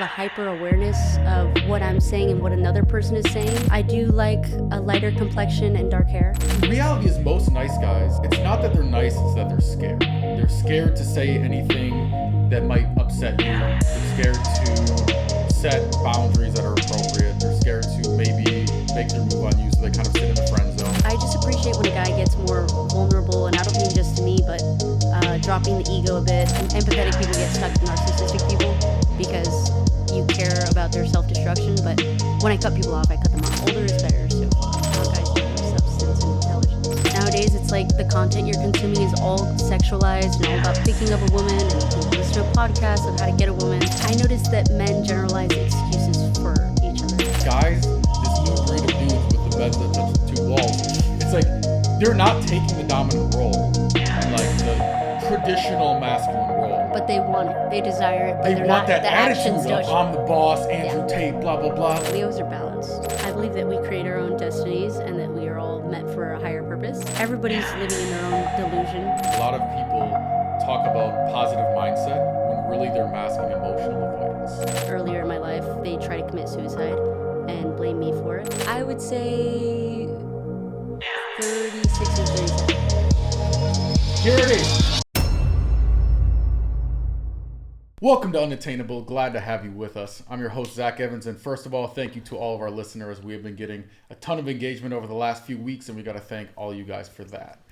hyper awareness of what I'm saying and what another person is saying. I do like a lighter complexion and dark hair. The reality is most nice guys, it's not that they're nice, it's that they're scared. They're scared to say anything that might upset you. They're scared to set boundaries that are appropriate. They're scared to maybe make their move on you, so they kind of sit in the friend zone. I just appreciate when a guy gets more vulnerable, and I don't mean just to me, but dropping the ego a bit. Empathetic people get stuck with narcissistic people because you care about their self-destruction, but when I cut people off, I cut them off. Older is better, so all guys do substance and intelligence. Nowadays, it's like the content you're consuming is all sexualized and all about picking up a woman, and you can listen to a podcast on how to get a woman. I noticed that men generalize excuses for each other. Guys, this new breed of dudes with the beds that touch the two walls, it's like they're not taking the dominant role and like the traditional masculine role. But they want it. They desire it. But They they're want not, that the attitude actions of don't. I'm the boss, Andrew Tate, blah, blah, blah. Leos are balanced. I believe that we create our own destinies and that we are all meant for a higher purpose. Everybody's living in their own delusion. A lot of people talk about positive mindset when really they're masking emotional avoidance. Earlier in my life, they try to commit suicide and blame me for it. I would say 36 and 37. Here it is. Welcome to Unattainable. Glad to have you with us. I'm your host, Zach Evans, and first of all, thank you to all of our listeners. We have been getting a ton of engagement over the last few weeks, and we got to thank all you guys for that.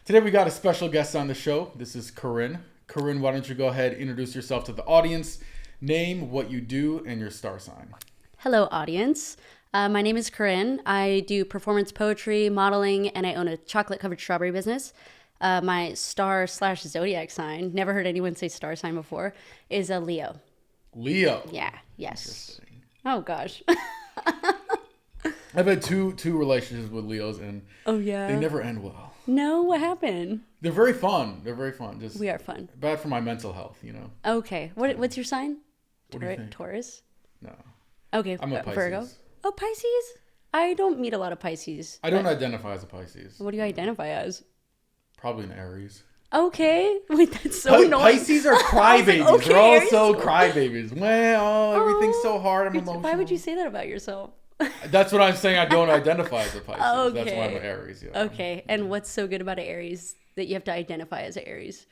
Today, we got a special guest on the show. This is Karinne. Karinne, why don't you go ahead, introduce yourself to the audience, name, what you do, and your star sign. Hello, audience. My name is Karinne. I do performance poetry, modeling, and I own a chocolate-covered strawberry business. My star/zodiac sign, never heard anyone say star sign before, is a Leo. Leo. Yeah, yes. Oh, gosh. I've had two relationships with Leos, and oh yeah, they never end well. No, what happened? They're very fun. Just we are fun. Bad for my mental health, you know. Okay, what's your sign? What do you think? Taurus. No. Okay, I'm a Pisces. Virgo. Oh, Pisces. I don't meet a lot of Pisces. I don't identify as a Pisces. What do you identify as? Probably an Aries. Okay. Wait, that's so annoying. Pisces are crybabies. Like, okay, they're all Aries. so crybabies. Well, everything's so hard. I'm emotional. Why would you say that about yourself? That's what I'm saying. I don't identify as a Pisces. Okay. That's why I'm an Aries. Yeah. Okay. And what's so good about an Aries that you have to identify as an Aries?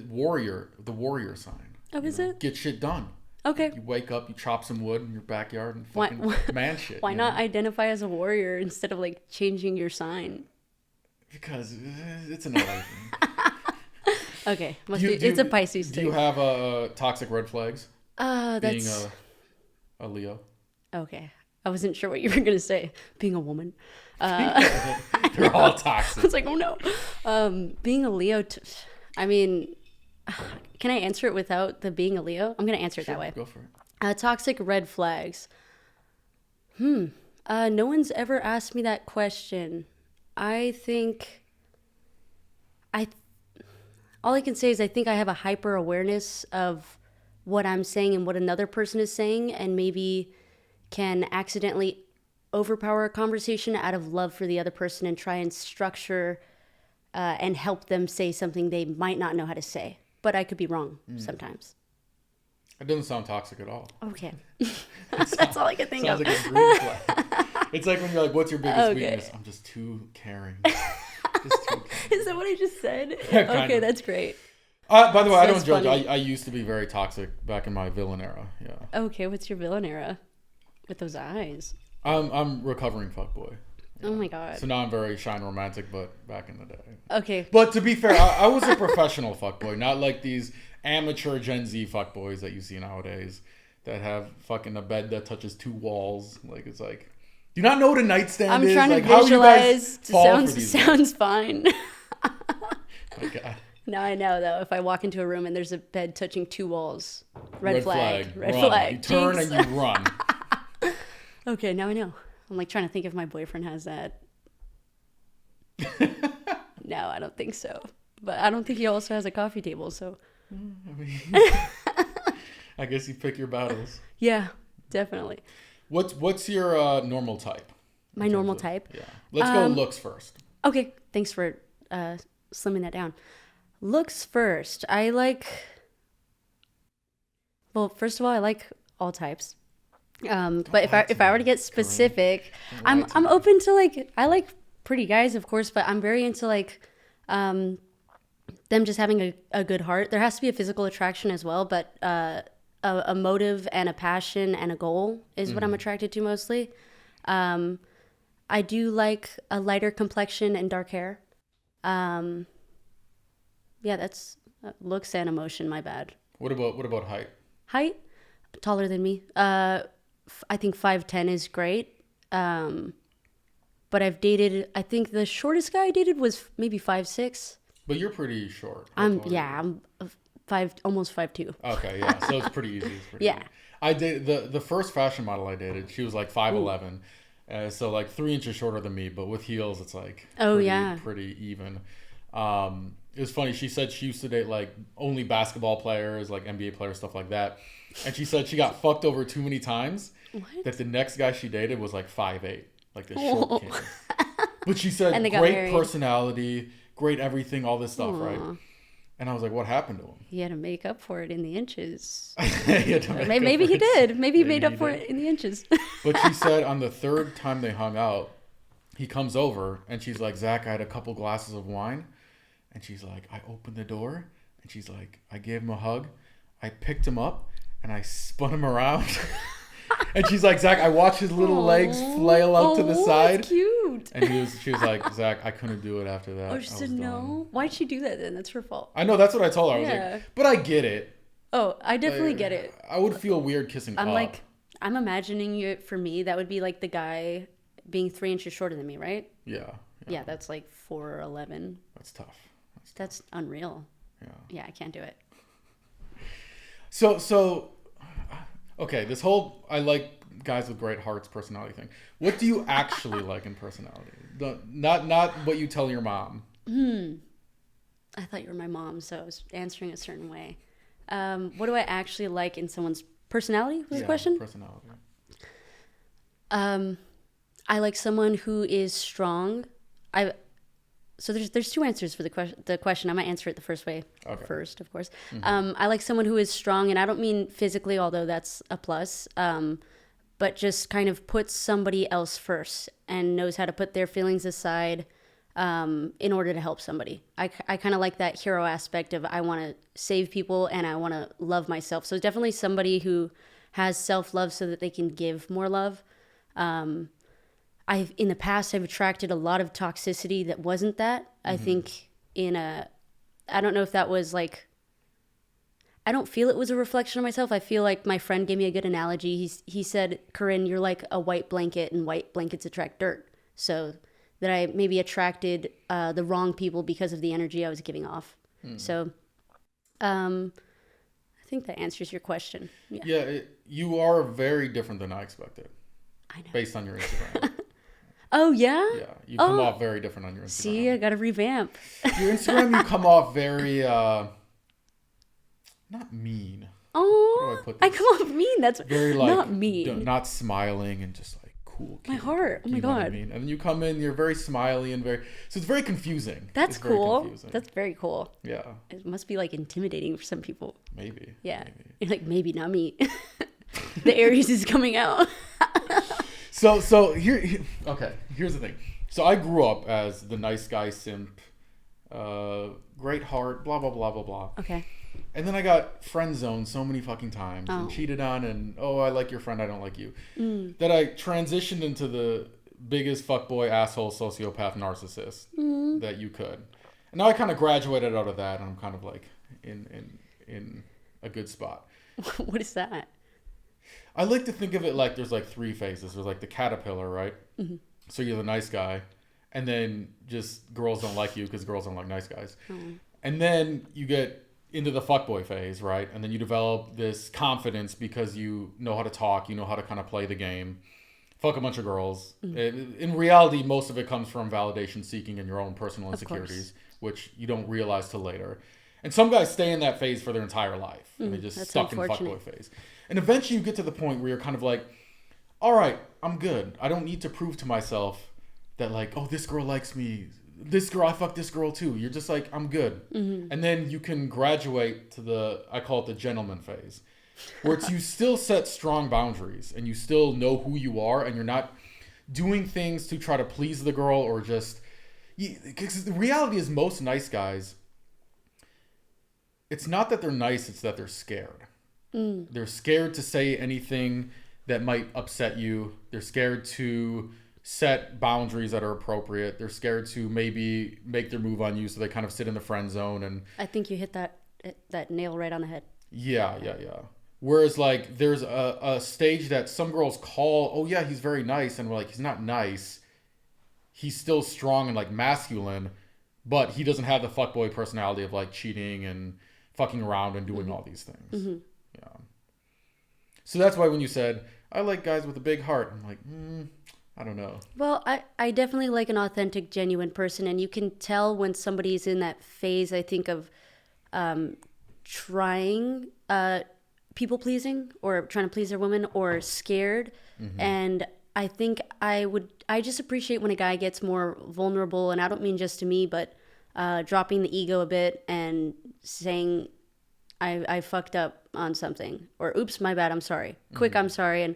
Warrior, the warrior sign. Oh, is it? Get shit done. Okay. You wake up, you chop some wood in your backyard and fucking man shit. Why not identify as a warrior instead of like changing your sign? Because it's another thing. Okay. It's a Pisces thing. Do you have toxic red flags? That's... Being a Leo. Okay. I wasn't sure what you were going to say. Being a woman. They're all toxic. I was like, oh no. Being a Leo, I mean, can I answer it without the being a Leo? I'm going to answer it that way. Go for it. Toxic red flags. No one's ever asked me that question. I think all I can say is I think I have a hyper awareness of what I'm saying and what another person is saying, and maybe can accidentally overpower a conversation out of love for the other person and try and structure and help them say something they might not know how to say. But I could be wrong sometimes. It doesn't sound toxic at all. Okay. That's all I can think of. Sounds like a green flag. It's like when you're like, what's your biggest weakness? I'm just too caring. Is that what I just said? Yeah, okay, that's great. By the way, I don't judge. Funny. I used to be very toxic back in my villain era. Yeah. Okay, what's your villain era? With those eyes. I'm recovering fuckboy. Oh my god. So now I'm very shine romantic, but back in the day. Okay. But to be fair, I was a professional fuckboy, not like these amateur Gen Z fuckboys that you see nowadays that have fucking a bed that touches two walls. Like, it's like, do you not know what a nightstand is? I'm trying like, to visualize. Sounds fine. My God. Now I know, though, if I walk into a room and there's a bed touching two walls, red flag. Red Run. flag. You turn Jinx. and you run. Okay, now I know. I'm like trying to think if my boyfriend has that. No, I don't think so. But I don't think he also has a coffee table, so. I guess you pick your battles. Yeah, definitely. What's your normal type? My normal type? Yeah. Let's go looks first. Okay, thanks for slimming that down. Looks first. Well, first of all, I like all types. But if I were to get specific, I'm open to like, I like pretty guys, of course, but I'm very into like them just having a good heart. There has to be a physical attraction as well, but a motive and a passion and a goal is what I'm attracted to mostly. I do like a lighter complexion and dark hair. Yeah, that's looks and emotion. My bad. What about height? Height, taller than me. I think 5'10" is great. But I've dated. I think the shortest guy I dated was maybe 5'6". But you're pretty short. I'm almost 5'2". Okay, yeah. So it's pretty easy. Yeah. Easy. I dated the first fashion model I dated. She was like 5'11". So like 3 inches shorter than me, but with heels, it's like pretty even. It was funny. She said she used to date like only basketball players, like NBA players, stuff like that. And she said she got fucked over too many times that the next guy she dated was like 5'8", like this short kid. But she said great personality, great everything, all this stuff, right? And I was like, what happened to him? He had to make up for it in the inches. Maybe he did. Maybe he made up for it in the inches. But she said on the third time they hung out, he comes over and she's like, Zach, I had a couple glasses of wine. And she's like, I opened the door. And she's like, I gave him a hug. I picked him up and I spun him around. And she's like, Zach, I watched his little legs flail up to the side. That's cute. And she was like, Zach, I couldn't do it after that. Oh, she said no? Why'd she do that then? That's her fault. I know, that's what I told her. I was like, but I get it. Oh, I definitely get it. I would feel weird kissing up. I'm imagining it for me. That would be like the guy being 3 inches shorter than me, right? Yeah, that's like 4'11". That's tough. That's unreal. Yeah, I can't do it. So, okay, this whole I like guys with great hearts personality thing. What do you actually like in personality? Not what you tell your mom. I thought you were my mom, so I was answering a certain way. What do I actually like in someone's personality? Was the question? Personality. I like someone who is strong. So there's two answers for the question. I might answer it the first way first, of course. I like someone who is strong, and I don't mean physically, although that's a plus, but just kind of puts somebody else first and knows how to put their feelings aside in order to help somebody. I kind of like that hero aspect of I want to save people and I want to love myself. So definitely somebody who has self-love so that they can give more love. In the past, I've attracted a lot of toxicity that wasn't that. I think I don't know if that was like, I don't feel it was a reflection of myself. I feel like my friend gave me a good analogy. He said, Karinne, you're like a white blanket and white blankets attract dirt. So that I maybe attracted the wrong people because of the energy I was giving off. So I think that answers your question. Yeah, you are very different than I expected. I know. Based on your Instagram. Oh, yeah? Yeah, you come off very different on your Instagram. See, I got to revamp. Your Instagram, you come off very, not mean. Oh, I come off mean. That's very like, not mean. Not smiling and just like cool. My heart. Oh my God. What I mean? And then you come in, you're very smiley and so it's very confusing. That's cool. That's very cool. Yeah. It must be like intimidating for some people. Maybe. Yeah. Maybe. You're like, maybe not me. The Aries is coming out. So here's the thing. So I grew up as the nice guy simp, great heart, blah, blah, blah, blah, blah. Okay. And then I got friend zoned so many fucking times and cheated on and, I like your friend, I don't like you. That I transitioned into the biggest fuckboy, asshole, sociopath, narcissist that you could. And now I kind of graduated out of that and I'm kind of like in a good spot. What is that? I like to think of it like there's like three phases. There's like the caterpillar, right? Mm-hmm. So you're the nice guy. And then just girls don't like you because girls don't like nice guys. Mm. And then you get into the fuckboy phase, right? And then you develop this confidence because you know how to talk. You know how to kind of play the game. Fuck a bunch of girls. Mm-hmm. In reality, most of it comes from validation seeking and your own personal insecurities, which you don't realize till later. And some guys stay in that phase for their entire life. And they just stuck in the fuckboy phase. And eventually you get to the point where you're kind of like, all right, I'm good. I don't need to prove to myself that like, oh, this girl likes me. This girl, I fuck this girl too. You're just like, I'm good. Mm-hmm. And then you can graduate to I call it the gentleman phase. where it's you still set strong boundaries and you still know who you are and you're not doing things to try to please the girl or just... Because the reality is most nice guys, it's not that they're nice, it's that they're scared. They're scared to say anything that might upset you. They're scared to set boundaries that are appropriate. They're scared to maybe make their move on you, so they kind of sit in the friend zone. And I think you hit that nail right on the head. Yeah. Whereas like there's a stage that some girls call, oh yeah, he's very nice, and we're like, he's not nice. He's still strong and like masculine, but he doesn't have the fuckboy personality of like cheating and fucking around and doing all these things. Yeah. So that's why when you said, I like guys with a big heart, I'm like, I don't know. Well, I definitely like an authentic, genuine person, and you can tell when somebody's in that phase, I think, of trying people pleasing or trying to please their woman or scared. And I think I just appreciate when a guy gets more vulnerable, and I don't mean just to me, but dropping the ego a bit and saying, I fucked up on something, or oops, my bad, I'm sorry. Quick, I'm sorry. And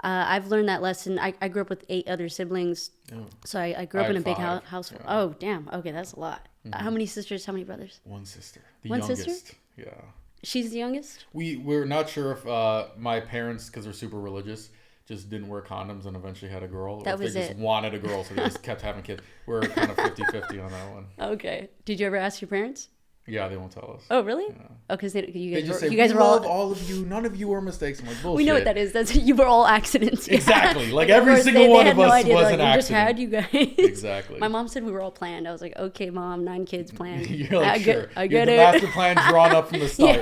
I've learned that lesson. I grew up with 8 other siblings. So I grew up in a big household. Yeah. Oh, damn. Okay, that's a lot. How many sisters, how many brothers? One sister. One youngest. Sister? Yeah. She's the youngest? We're not sure if my parents, because they're super religious, just didn't wear condoms and eventually had a girl. That or if was they just wanted a girl, so they just kept having kids. We're kind of 50-50 on that one. Okay. Did you ever ask your parents? Yeah, they won't tell us. Oh, really? Yeah. Oh, because you They guys just were, say, you guys we were love all of you. None of you were mistakes. I'm like, bullshit. We know what that is. That's you were all accidents. Yeah. Exactly. Like every single one of us was an accident. We just had you guys. Exactly. My mom said we were all planned. I was like, okay, Mom, 9 kids planned. You're like, sure. I get the it. master plan drawn up from the start.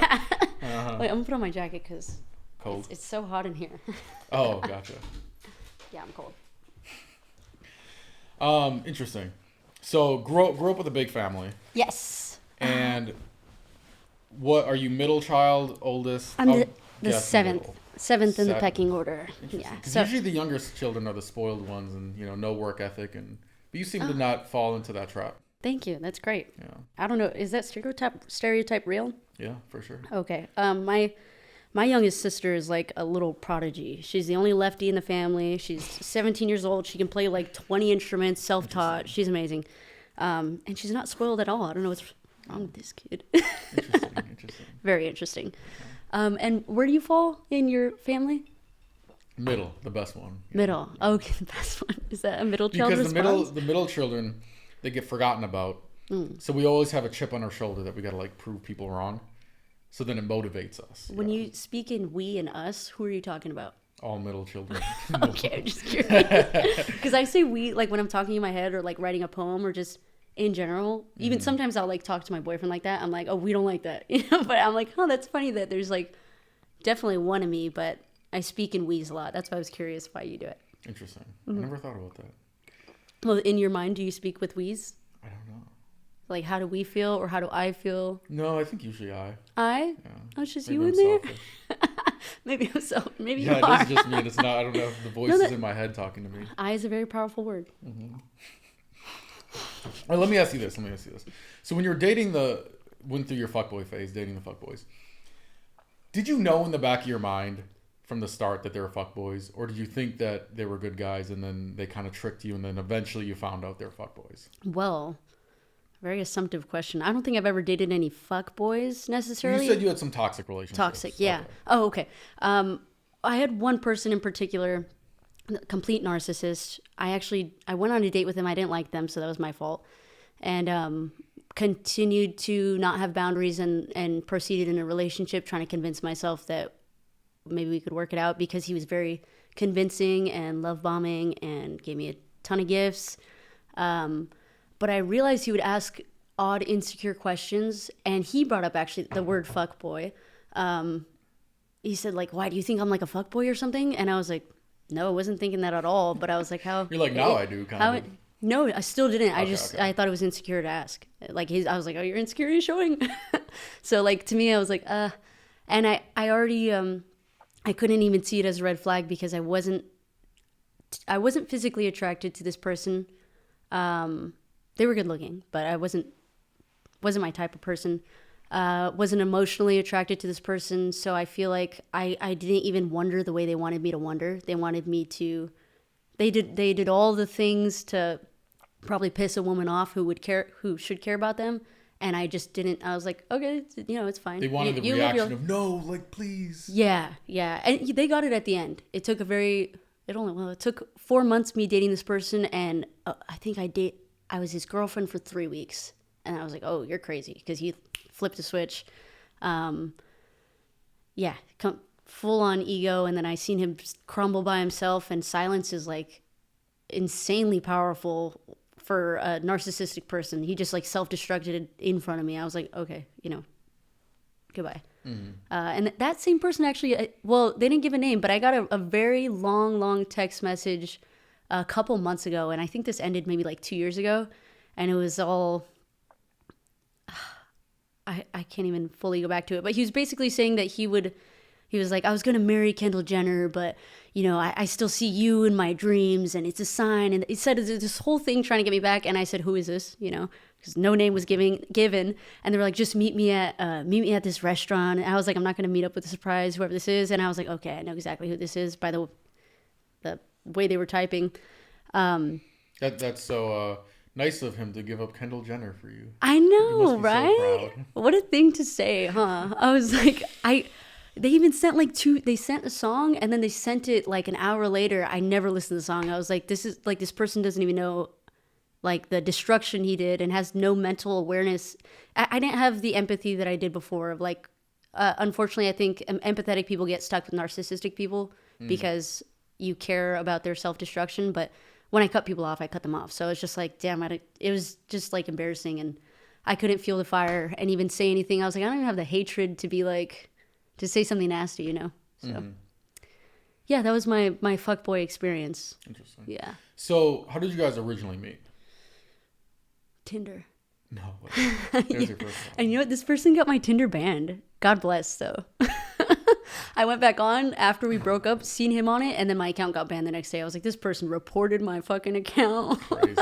Yeah. Wait, I'm gonna put on my jacket because cold. It's so hot in here. Oh, gotcha. Yeah, I'm cold. Interesting. So grew up with a big family. Yes. And what are you? Middle child, oldest? I'm the seventh in the pecking order. Yeah. Because usually the youngest children are the spoiled ones, and no work ethic, but you seem to not fall into that trap. Thank you. That's great. Yeah. I don't know. Is that stereotype real? Yeah, for sure. Okay. My youngest sister is like a little prodigy. She's the only lefty in the family. She's 17 years old. She can play like 20 instruments, self-taught. She's amazing. And she's not spoiled at all. I don't know what's wrong with this kid. Interesting. Very interesting. And where do you fall in your family? Middle, the best one. Middle. Okay, the best one. Is that a middle child response? Because the middle children, they get forgotten about. So we always have a chip on our shoulder that we got to like prove people wrong. So then it motivates us. When you speak in we and us, who are you talking about? All middle children. Okay, I'm just curious. Because I say we, like when I'm talking in my head or like writing a poem or just in general. Even sometimes I'll like talk to my boyfriend like that. I'm like, oh, we don't like that. But I'm like, oh, that's funny that there's like definitely one of me, but I speak in we's a lot. That's why I was curious why you do it. Interesting. I never thought about that. Well, in your mind, do you speak with we's? I don't know. Like, how do we feel or how do I feel? No, I think usually I. I? Yeah. Oh, it's just Maybe you I'm in there? selfish. Maybe I'm so. Maybe yeah, you are. it is just me. It's not. I don't know if the voice is in my head talking to me. I is a very powerful word. All right, let me ask you this. So when you're went through your fuckboy phase, dating the fuckboys, did you know in the back of your mind from the start that they were fuckboys, or did you think that they were good guys and then they kind of tricked you and then eventually you found out they're fuckboys? Well, very assumptive question. I don't think I've ever dated any fuckboys necessarily. You said you had some toxic relationships. Toxic, yeah. Okay. Oh, okay. I had one person in particular, complete narcissist. I went on a date with him. I didn't like them, so that was my fault. And continued to not have boundaries and proceeded in a relationship trying to convince myself that maybe we could work it out because he was very convincing and love bombing and gave me a ton of gifts. But I realized he would ask odd, insecure questions, and he brought up actually the word fuckboy. He said, like, why do you think I'm like a fuckboy or something? And I was like, no, I wasn't thinking that at all. But I was like, how? You're like, now I do, kind of. No, I still didn't. Okay. I thought it was insecure to ask. Like, I was like, oh, your insecurity is showing. So, like, to me, I was like, and I already, I couldn't even see it as a red flag because I wasn't physically attracted to this person. They were good looking, but I wasn't my type of person. wasn't emotionally attracted to this person. So I feel like I didn't even wonder the way they wanted me to wonder. They wanted me to, they did all the things to probably piss a woman off who should care about them. And I just didn't. I was like, okay, it's fine. They wanted the reaction of no, like, please. Yeah. And they got it at the end. It took it took 4 months me dating this person, and I think I was his girlfriend for 3 weeks, and I was like, oh, you're crazy, because he flipped a switch. Full on ego, and then I seen him crumble by himself, and silence is like insanely powerful for a narcissistic person. He just like self-destructed in front of me. I was like, okay, goodbye. Mm-hmm. And that same person actually, they didn't give a name, but I got a very long text message a couple months ago. And I think this ended maybe like 2 years ago. And it was all, I can't even fully go back to it, but he was basically saying that he was like, I was going to marry Kendall Jenner, but, I still see you in my dreams, and it's a sign. And he said this whole thing trying to get me back. And I said, who is this? Because no name was given. And they were like, just meet me at this restaurant. And I was like, I'm not going to meet up with a surprise, whoever this is. And I was like, okay, I know exactly who this is by the way they were typing. That's so nice of him to give up Kendall Jenner for you. I know, right? So what a thing to say, huh? I was like, they even sent they sent a song, and then they sent it like an hour later. I never listened to the song. I was like, this person doesn't even know like the destruction he did, and has no mental awareness. I didn't have the empathy that I did before of like, unfortunately, I think empathetic people get stuck with narcissistic people because you care about their self-destruction. But when I cut people off, I cut them off. So it's just like, damn, it was just like embarrassing, and I couldn't feel the fire and even say anything. I was like, I don't even have the hatred to be like, to say something nasty, So, yeah, that was my fuckboy experience. Interesting. Yeah. So, how did you guys originally meet? Tinder. No. There's your first one. And you know what? This person got my Tinder banned. God bless, though. I went back on after we broke up, seen him on it, and then my account got banned the next day. I was like, this person reported my fucking account. Crazy.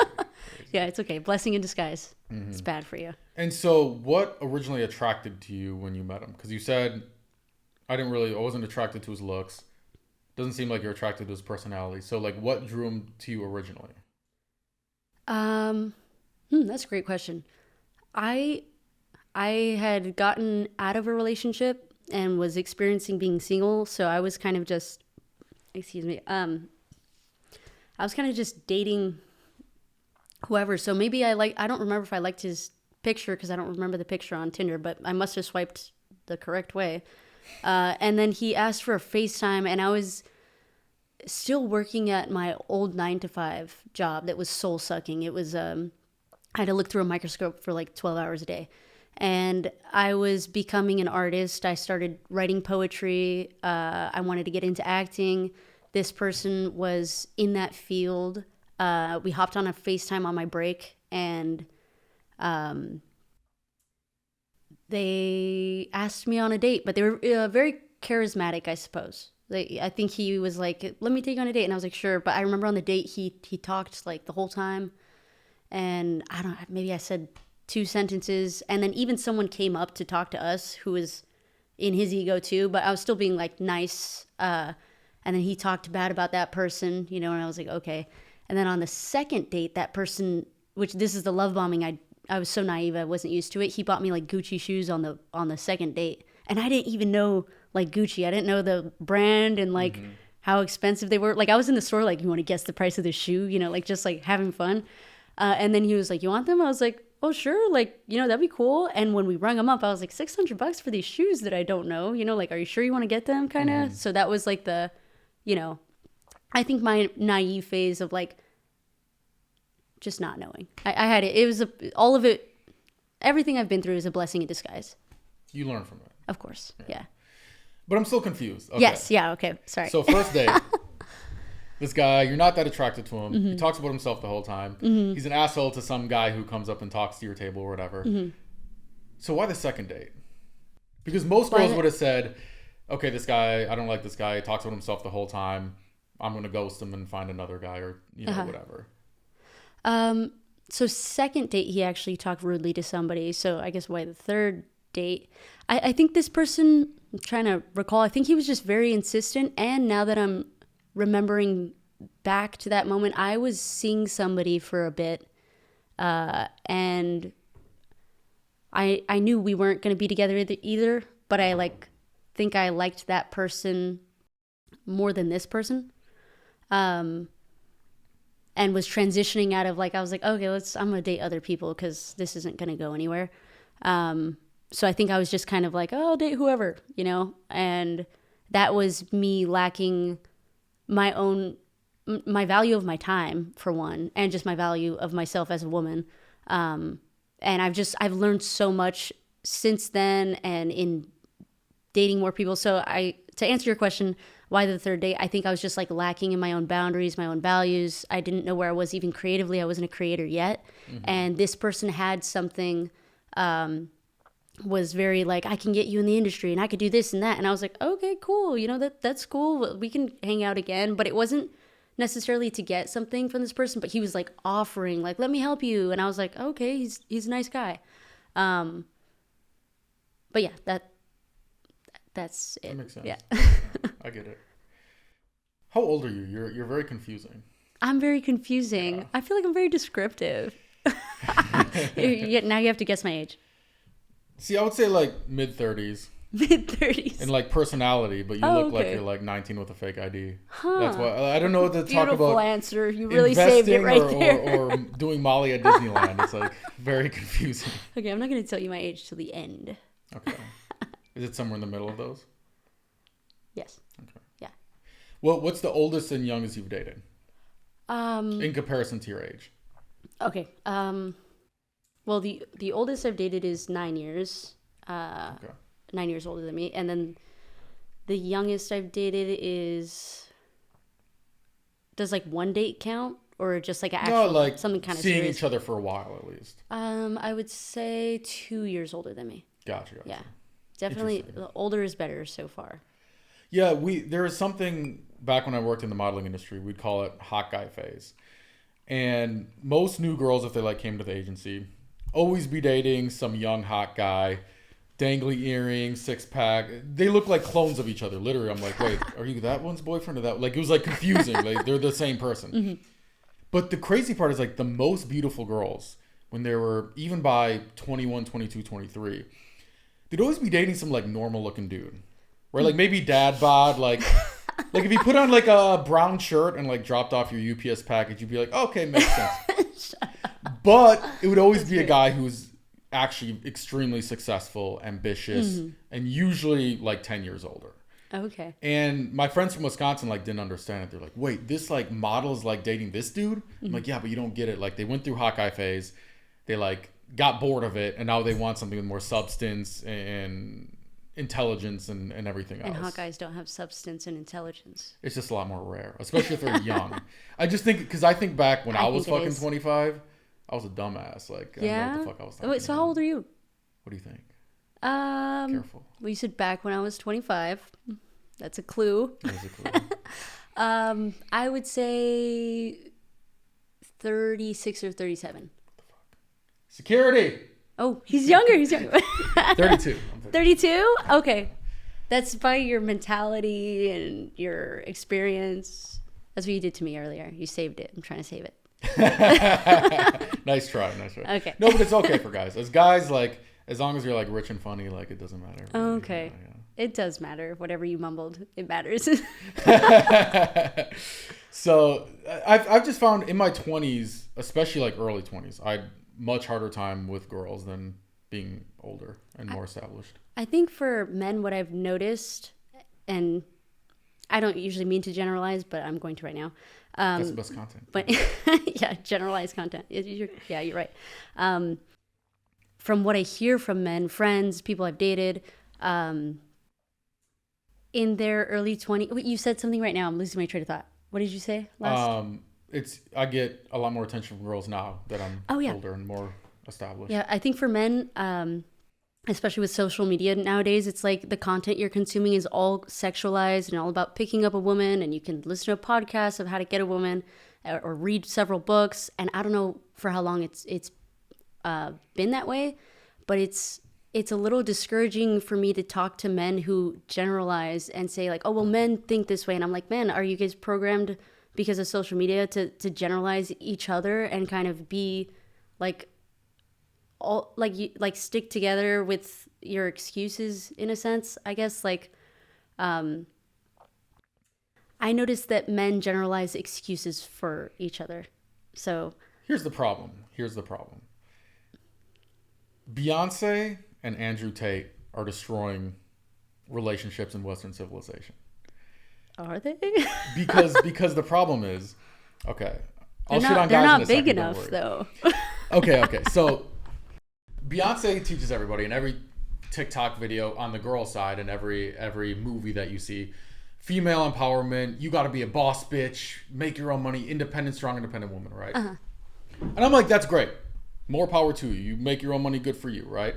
Yeah, it's okay. Blessing in disguise. Mm-hmm. It's bad for you. And so, what originally attracted to you when you met him? Because you said, I wasn't attracted to his looks. Doesn't seem like you're attracted to his personality. So, like, what drew him to you originally? That's a great question. I had gotten out of a relationship and was experiencing being single, so I was kind of just, I was kind of just dating whoever. So maybe I don't remember if I liked his picture, because I don't remember the picture on Tinder, but I must have swiped the correct way. And then he asked for a FaceTime, and I was still working at my old 9-to-5 job that was soul sucking. It was, I had to look through a microscope for like 12 hours a day. And I was becoming an artist. I started writing poetry. I wanted to get into acting. This person was in that field. We hopped on a FaceTime on my break, and they asked me on a date, but they were very charismatic, I suppose. I think he was like, let me take you on a date. And I was like, sure. But I remember on the date, he talked like the whole time. And I don't know, maybe I said 2 sentences. And then even someone came up to talk to us who was in his ego too. But I was still being like nice. And then he talked bad about that person, and I was like, okay. And then on the second date, that person, which this is the love bombing, I was so naive, I wasn't used to it. He bought me like Gucci shoes on the second date. And I didn't even know like Gucci. I didn't know the brand and like how expensive they were. Like I was in the store like, you want to guess the price of the shoe? Like just like having fun. And then he was like, you want them? I was like, oh sure. Like, that'd be cool. And when we rung them up, I was like, $600 for these shoes that I don't know. Like, are you sure you want to get them? Kind of. So that was like the, I think my naive phase of like, just not knowing. I had it. It was all of it. Everything I've been through is a blessing in disguise. You learn from it. Of course. Yeah. But I'm still confused. Okay. Yes. Yeah. Okay. Sorry. So first date, this guy, you're not that attracted to him. He talks about himself the whole time. He's an asshole to some guy who comes up and talks to your table or whatever. So why the second date? Because most girls would have said, okay, this guy, I don't like this guy. He talks about himself the whole time. I'm going to ghost him and find another guy or, whatever. So second date, he actually talked rudely to somebody. So I guess why the third date. I think this person, I'm trying to recall, I think he was just very insistent. And now that I'm remembering back to that moment, I was seeing somebody for a bit. And I knew we weren't going to be together either, but I think I liked that person more than this person. And was transitioning out of I was like, okay, I'm going to date other people because this isn't going to go anywhere. So I think I was just kind of like, oh, I'll date whoever, and that was me lacking my value of my time, for one, and just my value of myself as a woman. And I've learned so much since then and in dating more people. So to answer your question, why the third date, I think I was just lacking in my own boundaries, my own values. I didn't know where I was even creatively. I wasn't a creator yet. Mm-hmm. And this person had something, was very I can get you in the industry and I could do this and that. And I was like, okay, cool. That's cool. We can hang out again. But it wasn't necessarily to get something from this person, but he was offering, let me help you. And I was like, okay, he's a nice guy. But yeah, that's it. That makes sense. Yeah. I get it. How old are you? You're very confusing. I'm very confusing. Yeah. I feel like I'm very descriptive. Now you have to guess my age. See, I would say mid-30s. Mid-30s. And personality, but you look like you're 19 with a fake ID. Huh. That's why I don't know what to talk about. Beautiful answer. You really saved it right there. Or doing Molly at Disneyland. It's very confusing. Okay, I'm not going to tell you my age till the end. Okay. Is it somewhere in the middle of those? Yes. Okay. Yeah. Well, what's the oldest and youngest you've dated? In comparison to your age. Okay. Well, the oldest I've dated is 9 years. Okay. 9 years older than me. And then the youngest I've dated does one date count? Or just actual, something kind of seeing serious? Each other for a while at least. I would say 2 years older than me. Gotcha. Yeah. Definitely the older is better so far. Yeah, there is something back when I worked in the modeling industry, we'd call it hot guy phase. And most new girls, if they came to the agency, always be dating some young hot guy, dangly earrings, six pack. They look like clones of each other. Literally, I'm like, wait, are you that one's boyfriend or that? It was confusing. They're the same person. Mm-hmm. But the crazy part is the most beautiful girls, when they were even by 21, 22, 23, they'd always be dating some normal looking dude. Right? Maybe dad bod, if you put on a brown shirt and dropped off your UPS package, you'd be like, okay, makes sense. But it would always be a guy who's actually extremely successful, ambitious, mm-hmm. and usually 10 years older. Okay. And my friends from Wisconsin didn't understand it. They're like, wait, this model is dating this dude? Mm-hmm. I'm like, yeah, but you don't get it. They went through hot guy phase. They got bored of it, and now they want something with more substance and intelligence and everything else. And hot guys don't have substance and intelligence. It's just a lot more rare, especially if they're young. I just think, because I think back when I was fucking 25, I was a dumbass. I don't know what the fuck I was thinking. Wait, so how old are you? What do you think? Careful. Well, you said back when I was 25. That's a clue. That is a clue. I would say 36 or 37. What the fuck? Security! Oh, he's younger. 32. 32? Okay. That's by your mentality and your experience. That's what you did to me earlier. You saved it. I'm trying to save it. Nice try. Okay. No, but it's okay for guys. As guys, as long as you're rich and funny, it doesn't matter. Okay. Yeah. It does matter. Whatever you mumbled, it matters. So I've just found in my 20s, especially early 20s, I had much harder time with girls than being older and more established. I think for men, what I've noticed, and I don't usually mean to generalize, but I'm going to right now. That's the best content. But yeah, generalized content. You're right. From what I hear from men, friends, people I've dated, in their early 20s. Wait, you said something right now. I'm losing my train of thought. What did you say last? I get a lot more attention from girls now that I'm older and more established. Yeah, I think for men, especially with social media nowadays, it's the content you're consuming is all sexualized and all about picking up a woman, and you can listen to a podcast of how to get a woman or read several books. And I don't know for how long it's been that way, but it's it's a little discouraging for me to talk to men who generalize and say like, oh, well, men think this way. And I'm like, man, are you guys programmed because of social media to generalize each other and kind of be like, all like stick together with your excuses in a sense, I guess. Like, I noticed that men generalize excuses for each other. So here's the problem. Beyonce and Andrew Tate are destroying relationships in Western civilization. Are they? because the problem is, okay, I'll shit on guys. They're not big enough, though. Okay. So Beyonce teaches everybody in every TikTok video on the girl side and every movie that you see, female empowerment. You got to be a boss bitch, make your own money, independent, strong, independent woman, right? Uh-huh. And I'm like, that's great. More power to you. You make your own money, good for you, right?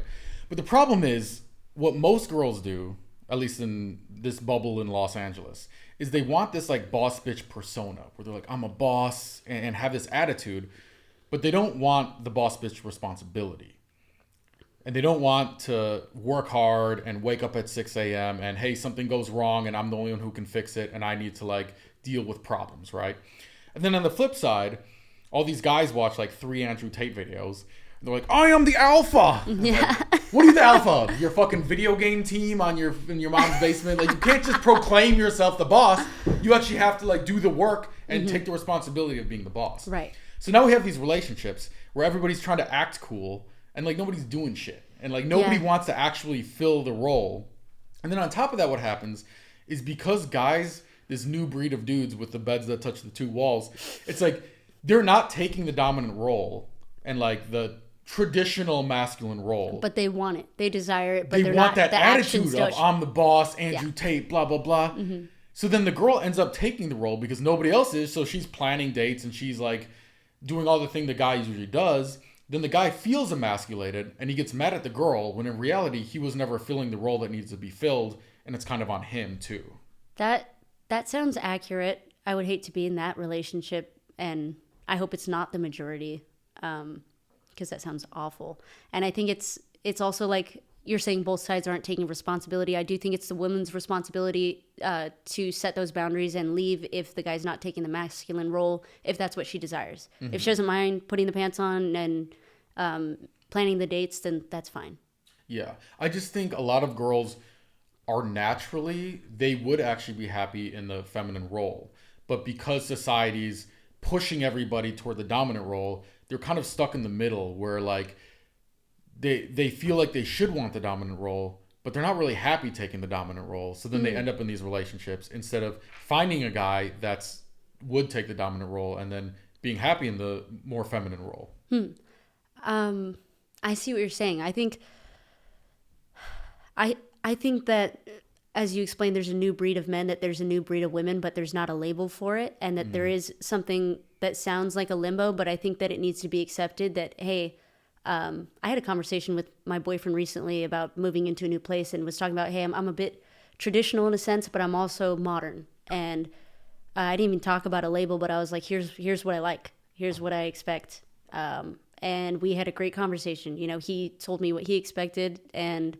But the problem is, what most girls do, at least in this bubble in Los Angeles, is they want this like boss bitch persona where they're like, I'm a boss, and have this attitude, but they don't want the boss bitch responsibility. And they don't want to work hard and wake up at 6 a.m. and, hey, something goes wrong and I'm the only one who can fix it and I need to like deal with problems, right? And then on the flip side, all these guys watch like 3 Andrew Tate videos. And they're like, I am the alpha. Yeah. Like, what are you the alpha? Your fucking video game team in your mom's basement? Like, you can't just proclaim yourself the boss. You actually have to like do the work and take the responsibility of being the boss. Right. So now we have these relationships where everybody's trying to act cool and like nobody's doing shit. And like nobody wants to actually fill the role. And then on top of that, what happens is because guys, this new breed of dudes with the beds that touch the 2 walls, it's like they're not taking the dominant role and like the traditional masculine role. But they want it. They desire it. But they want that attitude of I'm the boss, Andrew Tate, blah, blah, blah. Mm-hmm. So then the girl ends up taking the role because nobody else is. So she's planning dates and she's like doing all the thing the guy usually does. Then the guy feels emasculated and he gets mad at the girl when in reality he was never filling the role that needs to be filled, and it's kind of on him too. That sounds accurate. I would hate to be in that relationship, and I hope it's not the majority, because that sounds awful. And I think it's also like you're saying both sides aren't taking responsibility. I do think it's the woman's responsibility to set those boundaries and leave if the guy's not taking the masculine role, if that's what she desires. Mm-hmm. If she doesn't mind putting the pants on and planning the dates, then that's fine. Yeah. I just think a lot of girls are naturally, they would actually be happy in the feminine role. But because society's pushing everybody toward the dominant role, they're kind of stuck in the middle where like they feel like they should want the dominant role, but they're not really happy taking the dominant role. So then they end up in these relationships instead of finding a guy that's would take the dominant role and then being happy in the more feminine role. I see what you're saying. I think that, as you explained, there's a new breed of men, that there's a new breed of women, but there's not a label for it, and that there is something that sounds like a limbo, but I think that it needs to be accepted that, hey, I had a conversation with my boyfriend recently about moving into a new place and was talking about, hey, I'm a bit traditional in a sense, but I'm also modern. And I didn't even talk about a label, but I was like, here's what I like. Here's what I expect. And we had a great conversation. You know, he told me what he expected and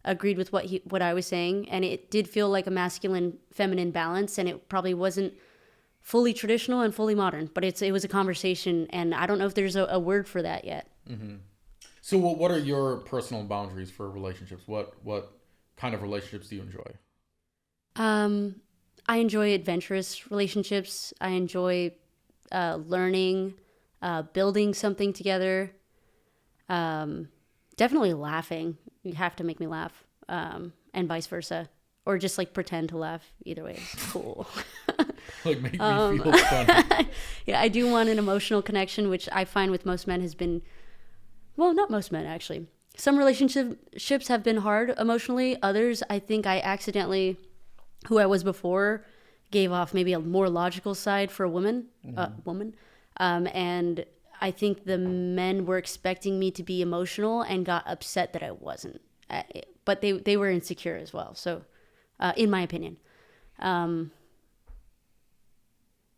agreed with what I was saying. And it did feel like a masculine feminine balance, and it probably wasn't fully traditional and fully modern, but it was a conversation, and I don't know if there's a word for that yet. Mm-hmm. So what are your personal boundaries for relationships? What kind of relationships do you enjoy? I enjoy adventurous relationships. I enjoy learning, building something together. Definitely laughing. You have to make me laugh, and vice versa. Or just like pretend to laugh. Either way, it's cool. Like make me feel fun. Yeah, I do want an emotional connection, which I find with most men has been, well, not most men actually. Some relationships have been hard emotionally. Others, I think I accidentally, who I was before, gave off maybe a more logical side for a woman. And I think the men were expecting me to be emotional and got upset that I wasn't. But they were insecure as well. So, in my opinion.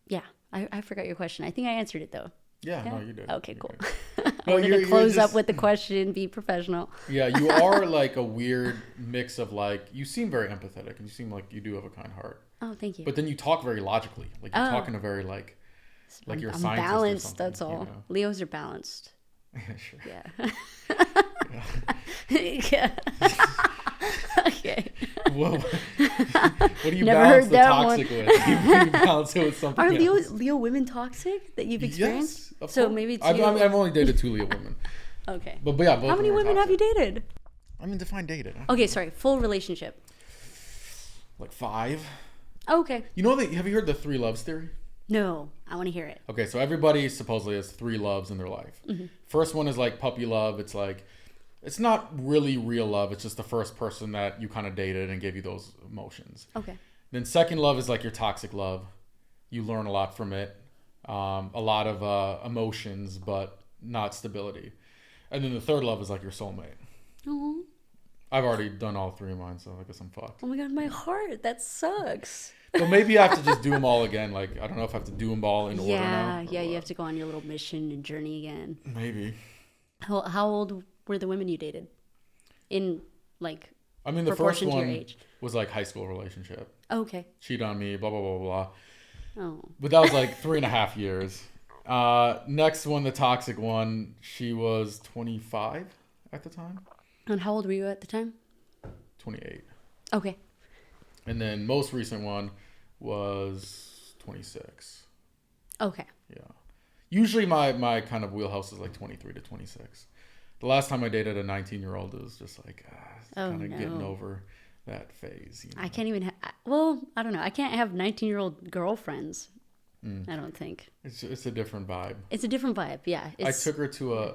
Yeah, I forgot your question. I think I answered it though. Yeah, no, you did. Okay, cool. I wanted to close up with the question, be professional. Yeah, you are like a weird mix of like, you seem very empathetic and you seem like you do have a kind heart. Oh, thank you. But then you talk very logically. Like you talk in a very like you're a scientist balanced, or something, that's all. You know? Leos are balanced. Yeah, sure. Yeah. Okay. What do you Never balance heard the that toxic one. with? You balance it with something else. Are Leo women toxic that you've experienced? Yes, of so course. maybe it's I've only dated 2 Leo women. Okay. But yeah, both How many of them are women have you toxic. dated? I mean, define dated. Okay, sorry. Full relationship. Like 5. Oh, okay. You know, have you heard the 3 loves theory? No, I want to hear it. Okay, so everybody supposedly has 3 loves in their life. Mm-hmm. First one is like puppy love. It's like, it's not really real love. It's just the first person that you kind of dated and gave you those emotions. Okay. Then second love is like your toxic love. You learn a lot from it. A lot of emotions, but not stability. And then the third love is like your soulmate. Oh. I've already done all 3 of mine, so I guess I'm fucked. Oh my god, my heart. That sucks. But maybe I have to just do them all again. Like, I don't know if I have to do them all in order now. Yeah, you have to go on your little mission and journey again. Maybe. How old were the women you dated? In like, I mean, the first proportion to your one age? was like high school relationship. Oh, okay. Cheat on me, blah, blah, blah, blah. Oh. But that was like 3.5 years. Next one, the toxic one, she was 25 at the time. And how old were you at the time? 28. Okay. And then most recent one was 26. Okay. Yeah. Usually my kind of wheelhouse is like 23 to 26. The last time I dated a 19-year-old, it was just like kind of getting over that phase. You know? I can't even I don't know. I can't have 19-year-old girlfriends. I don't think. It's a different vibe. It's a different vibe, yeah. I took her to a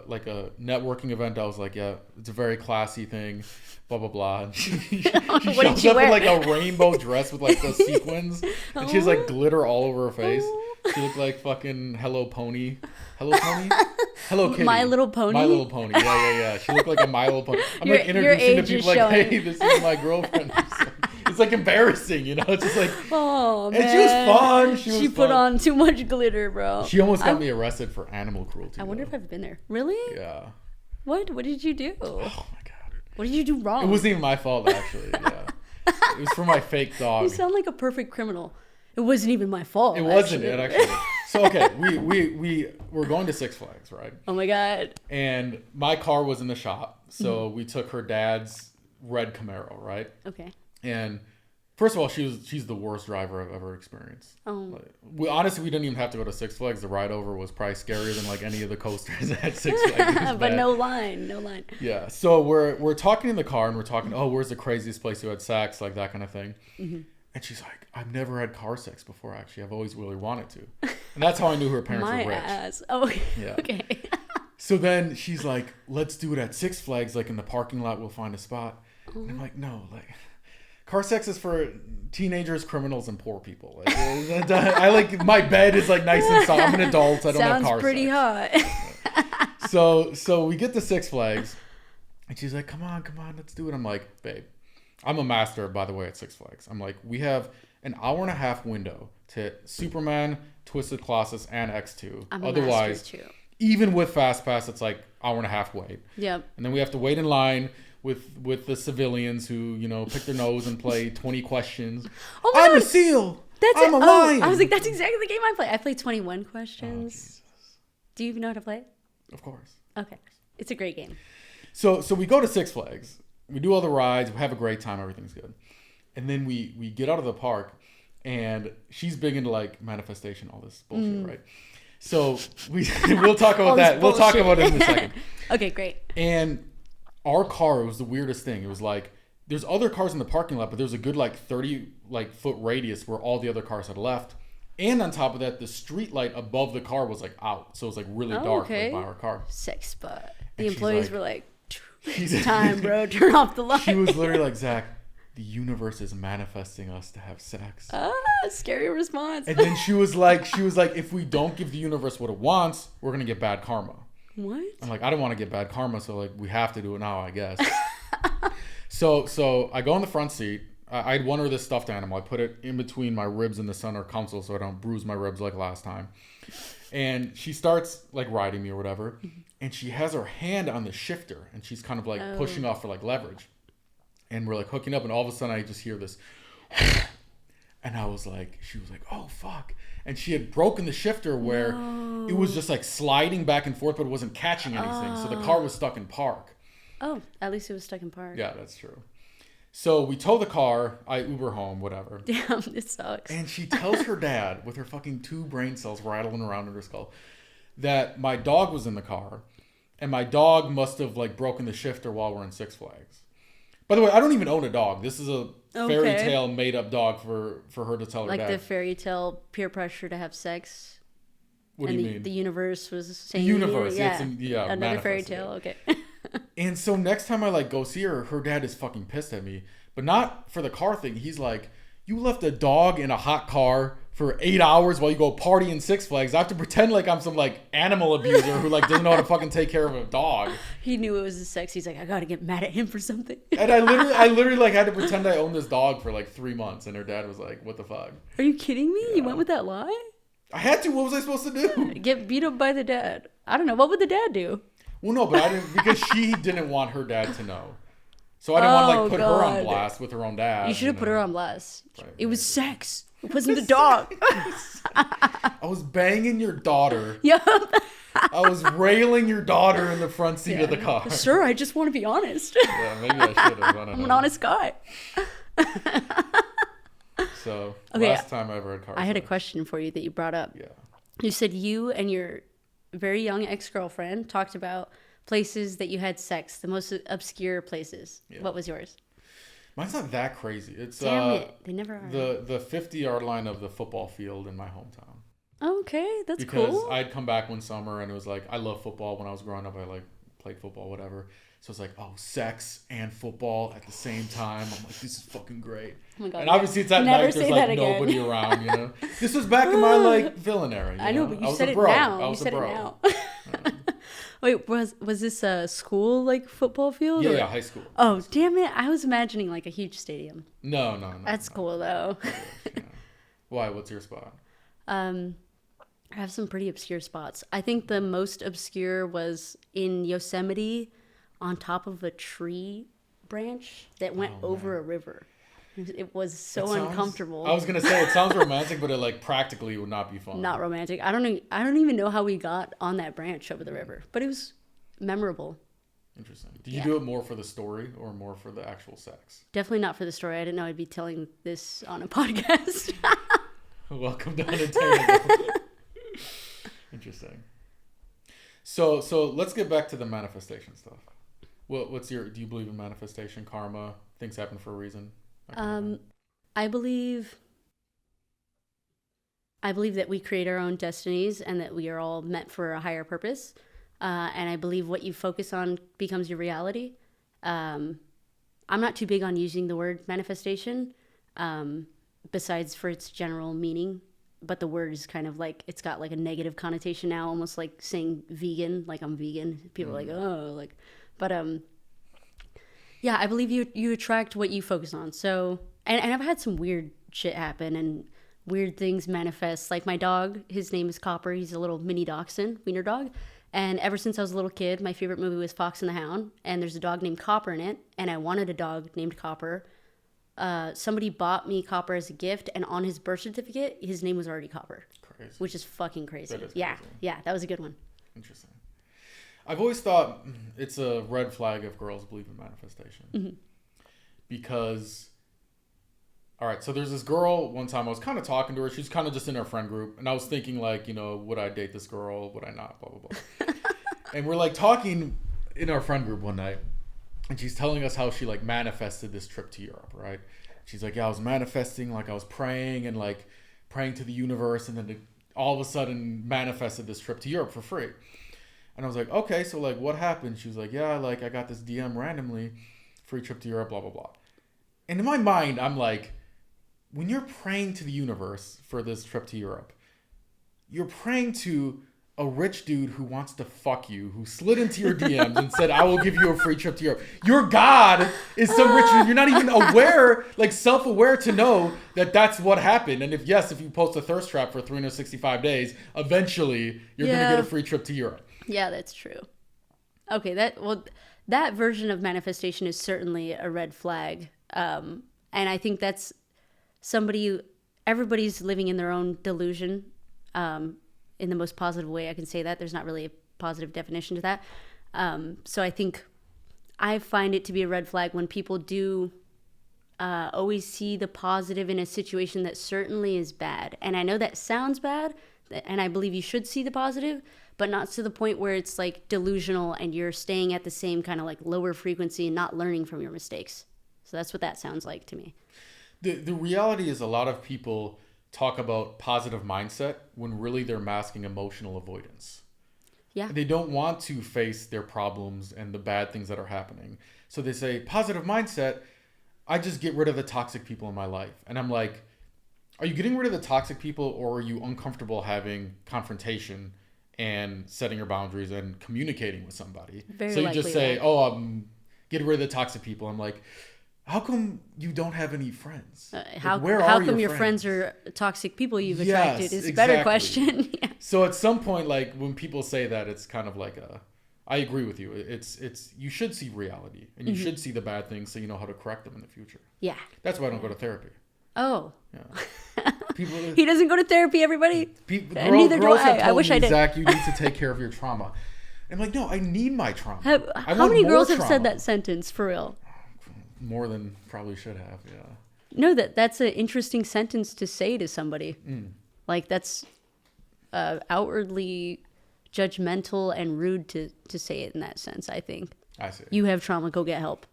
networking event. I was like, yeah, it's a very classy thing, blah, blah, blah. And she What shows did you up wear? in like a rainbow dress with like the sequins. And she has like glitter all over her face. She looked like fucking Hello Pony. Hello Pony? Hello Kitty. My Little Pony? My Little Pony. Yeah. She looked like a My Little Pony. I'm like Your introducing to age people is like, showing. hey, this is my girlfriend. It's like embarrassing, you know? It's just like, Oh, man. and she was fun. She was put fun. on too much glitter, bro. She almost got me arrested for animal cruelty. I wonder though. if I've been there. Really? Yeah. What did you do? Oh my god. What did you do wrong? It wasn't even my fault, actually. Yeah. It was for my fake dog. You sound like a perfect criminal. It wasn't even my fault. It wasn't actually. it, actually. So, okay, we were going to Six Flags, right? Oh my god. And my car was in the shop. So we took her dad's red Camaro, right? Okay. And first of all, she's the worst driver I've ever experienced. Oh. Honestly, we didn't even have to go to Six Flags. The ride over was probably scarier than like any of the coasters at Six Flags. It was But bad. no line. Yeah. So we're talking in the car and we're talking, oh, where's the craziest place you had sex? Like that kind of thing. Mm-hmm. And she's like, I've never had car sex before, actually. I've always really wanted to. And that's how I knew her parents My were rich. ass. Oh, Yeah. okay. So then she's like, let's do it at Six Flags. Like in the parking lot, we'll find a spot. And I'm like, no, like car sex is for teenagers, criminals, and poor people. Like, I like, my bed is like nice and soft. I'm an adult. I don't have car Sounds pretty sex. hot. So we get to Six Flags and she's like, come on, let's do it. I'm like, babe, I'm a master, by the way, at Six Flags. I'm like, we have an hour-and-a-half window to hit Superman, Twisted Colossus, and X2. I'm a Otherwise, master too. even with Fast Pass, it's like hour-and-a-half wait. Yep. And then we have to wait in line with the civilians who, you know, pick their nose and play 20 questions. Oh my I'm a God. seal. That's I'm it. a lion. I was like, that's exactly the game I play. I play 21 Oh, questions. Jesus. Do you even know how to play it? Of course. Okay. It's a great game. So we go to Six Flags. We do all the rides. We have a great time. Everything's good. And then we get out of the park, and she's big into like manifestation, all this bullshit, right? So we'll talk about that. We'll talk about it in a second. Okay, great. And our car, it was the weirdest thing. It was like there's other cars in the parking lot, but there's a good like 30 like foot radius where all the other cars had left. And on top of that, the street light above the car was like out, so it was like really dark like, by our car. Sex spot. The And she's employees like- were like, it's time, bro. Turn off the light. She was literally like, Zach, the universe is manifesting us to have sex. Scary response. And then she was like, if we don't give the universe what it wants, we're gonna get bad karma. What? I'm like, I don't want to get bad karma, so like we have to do it now, I guess. So I go in the front seat. I'd won her this stuffed animal. I put it in between my ribs and the center console so I don't bruise my ribs like last time. And she starts like riding me or whatever, and she has her hand on the shifter, and she's kind of like pushing off for like leverage. And we're like hooking up, and all of a sudden I just hear this, and I was like, she was like, oh fuck. And she had broken the shifter where it was just like sliding back and forth, but it wasn't catching anything. So the car was stuck in park. Oh, at least it was stuck in park. Yeah, that's true. So we tow the car, I Uber home, whatever. Damn, it sucks. And she tells her dad, with her fucking 2 brain cells rattling around in her skull, that my dog was in the car, and my dog must have like broken the shifter while we're in Six Flags. By the way, I don't even own a dog. This is a fairy tale made up dog for her to tell her like dad. Like the fairy tale peer pressure to have sex. What do you mean? The universe was saying. The universe, yeah. Another fairy tale. Okay. And so next time I like go see her, her dad is fucking pissed at me, but not for the car thing. He's like, you left a dog in a hot car for 8 hours while you go party in Six Flags. I have to pretend like I'm some like animal abuser who like doesn't know how to fucking take care of a dog. He knew it was a sex. He's like, I gotta get mad at him for something. And I literally like had to pretend I owned this dog for like 3 months, and her dad was like, what the fuck? Are you kidding me? Yeah. You went with that lie? I had to. What was I supposed to do? Get beat up by the dad. I don't know. What would the dad do? Well, no, but I didn't, because she didn't want her dad to know. So I didn't want to like put her on blast with her own dad. You should have put her on blast. Right, it was sex. It wasn't the dog. I was banging your daughter. Yep. I was railing your daughter in the front seat of the car. Sir, I just want to be honest. Yeah, maybe I should have. I'm an honest guy. So, okay, last time I ever had car I had a sex. question for you that you brought up. Yeah. You said you and your very young ex-girlfriend talked about places that you had sex, the most obscure places. Yeah. What was yours? Mine's not that crazy. It's Damn it. They never are. The 50-yard line of the football field in my hometown. Okay, that's cool. Because I'd come back one summer and it was like, I love football. When I was growing up, I like played football, whatever. So it's like, oh, sex and football at the same time. I'm like, this is fucking great. Oh my God, and obviously it's at night. There's like nobody around, you know. This was back in my like villain era. I know, but you said it now. You said it now. Wait, was this a school like football field? Yeah, high school. Oh, damn it! I was imagining like a huge stadium. No. That's cool though. Yeah. Why? What's your spot? I have some pretty obscure spots. I think the most obscure was in Yosemite, on top of a tree branch that went over a river. It was so uncomfortable. I was gonna say it sounds romantic, but it like practically would not be fun. Not romantic. I don't even know how we got on that branch over the river, but it was memorable. Interesting. Did you do it more for the story or more for the actual sex? Definitely not for the story. I didn't know I'd be telling this on a podcast. Welcome to Unattainable. Interesting. So let's get back to the manifestation stuff. Do you believe in manifestation, karma, things happen for a reason? I believe that we create our own destinies and that we are all meant for a higher purpose. And I believe what you focus on becomes your reality. I'm not too big on using the word manifestation, besides for its general meaning. But the word is kind of like, it's got like a negative connotation now, almost like saying vegan, like I'm vegan. People are like, oh, like, but, yeah, I believe you attract what you focus on. So, and I've had some weird shit happen and weird things manifest. Like my dog, his name is Copper. He's a little mini dachshund, wiener dog. And ever since I was a little kid, my favorite movie was Fox and the Hound. And there's a dog named Copper in it. And I wanted a dog named Copper. Somebody bought me Copper as a gift. And on his birth certificate, his name was already Copper. Crazy. Which is fucking crazy. That is crazy. Yeah, that was a good one. Interesting. I've always thought it's a red flag if girls believe in manifestation. Mm-hmm. Because, all right, so there's this girl, one time I was kind of talking to her. She's kind of just in our friend group. And I was thinking like, you know, would I date this girl? Would I not? Blah, blah, blah. And we're like talking in our friend group one night. And she's telling us how she like manifested this trip to Europe, right? She's like, yeah, I was manifesting, like I was praying and like praying to the universe. And then all of a sudden manifested this trip to Europe for free. And I was like, okay, so like what happened? She was like, yeah, like I got this DM randomly, free trip to Europe, blah, blah, blah. And in my mind, I'm like, when you're praying to the universe for this trip to Europe, you're praying to a rich dude who wants to fuck you, who slid into your DMs and said, I will give you a free trip to Europe. Your God is some rich dude. You're not even aware, like self-aware to know that that's what happened. And if you post a thirst trap for 365 days, eventually you're going to get a free trip to Europe. Yeah, that's true. Okay, that version of manifestation is certainly a red flag. And I think that's everybody's living in their own delusion. In the most positive way I can say that. There's not really a positive definition to that. So I find it to be a red flag when people do always see the positive in a situation that certainly is bad. And I know that sounds bad, and I believe you should see the positive, but not to the point where it's like delusional and you're staying at the same kind of like lower frequency and not learning from your mistakes. So that's what that sounds like to me. The reality is a lot of people talk about positive mindset when really they're masking emotional avoidance. Yeah. They don't want to face their problems and the bad things that are happening. So they say, positive mindset, I just get rid of the toxic people in my life. And I'm like, are you getting rid of the toxic people, or are you uncomfortable having confrontation and setting your boundaries and communicating with somebody? So you just say, I'm getting rid of the toxic people. I'm like, how come you don't have any friends? How come your friends are toxic people you've attracted is a better question. Yeah. So at some point, like when people say that, it's kind of like I agree with you. It's you should see reality and you should see the bad things so you know how to correct them in the future. Yeah. That's why I don't go to therapy. Oh. Yeah. He doesn't go to therapy, everybody. Neither do I. I wish I did. Zach, you need to take care of your trauma. I'm like, no, I need my trauma. How many girls have said that sentence for real? More than probably should have, yeah. No, that's an interesting sentence to say to somebody. Like that's outwardly judgmental and rude to say it in that sense, I think. I see. You have trauma, go get help.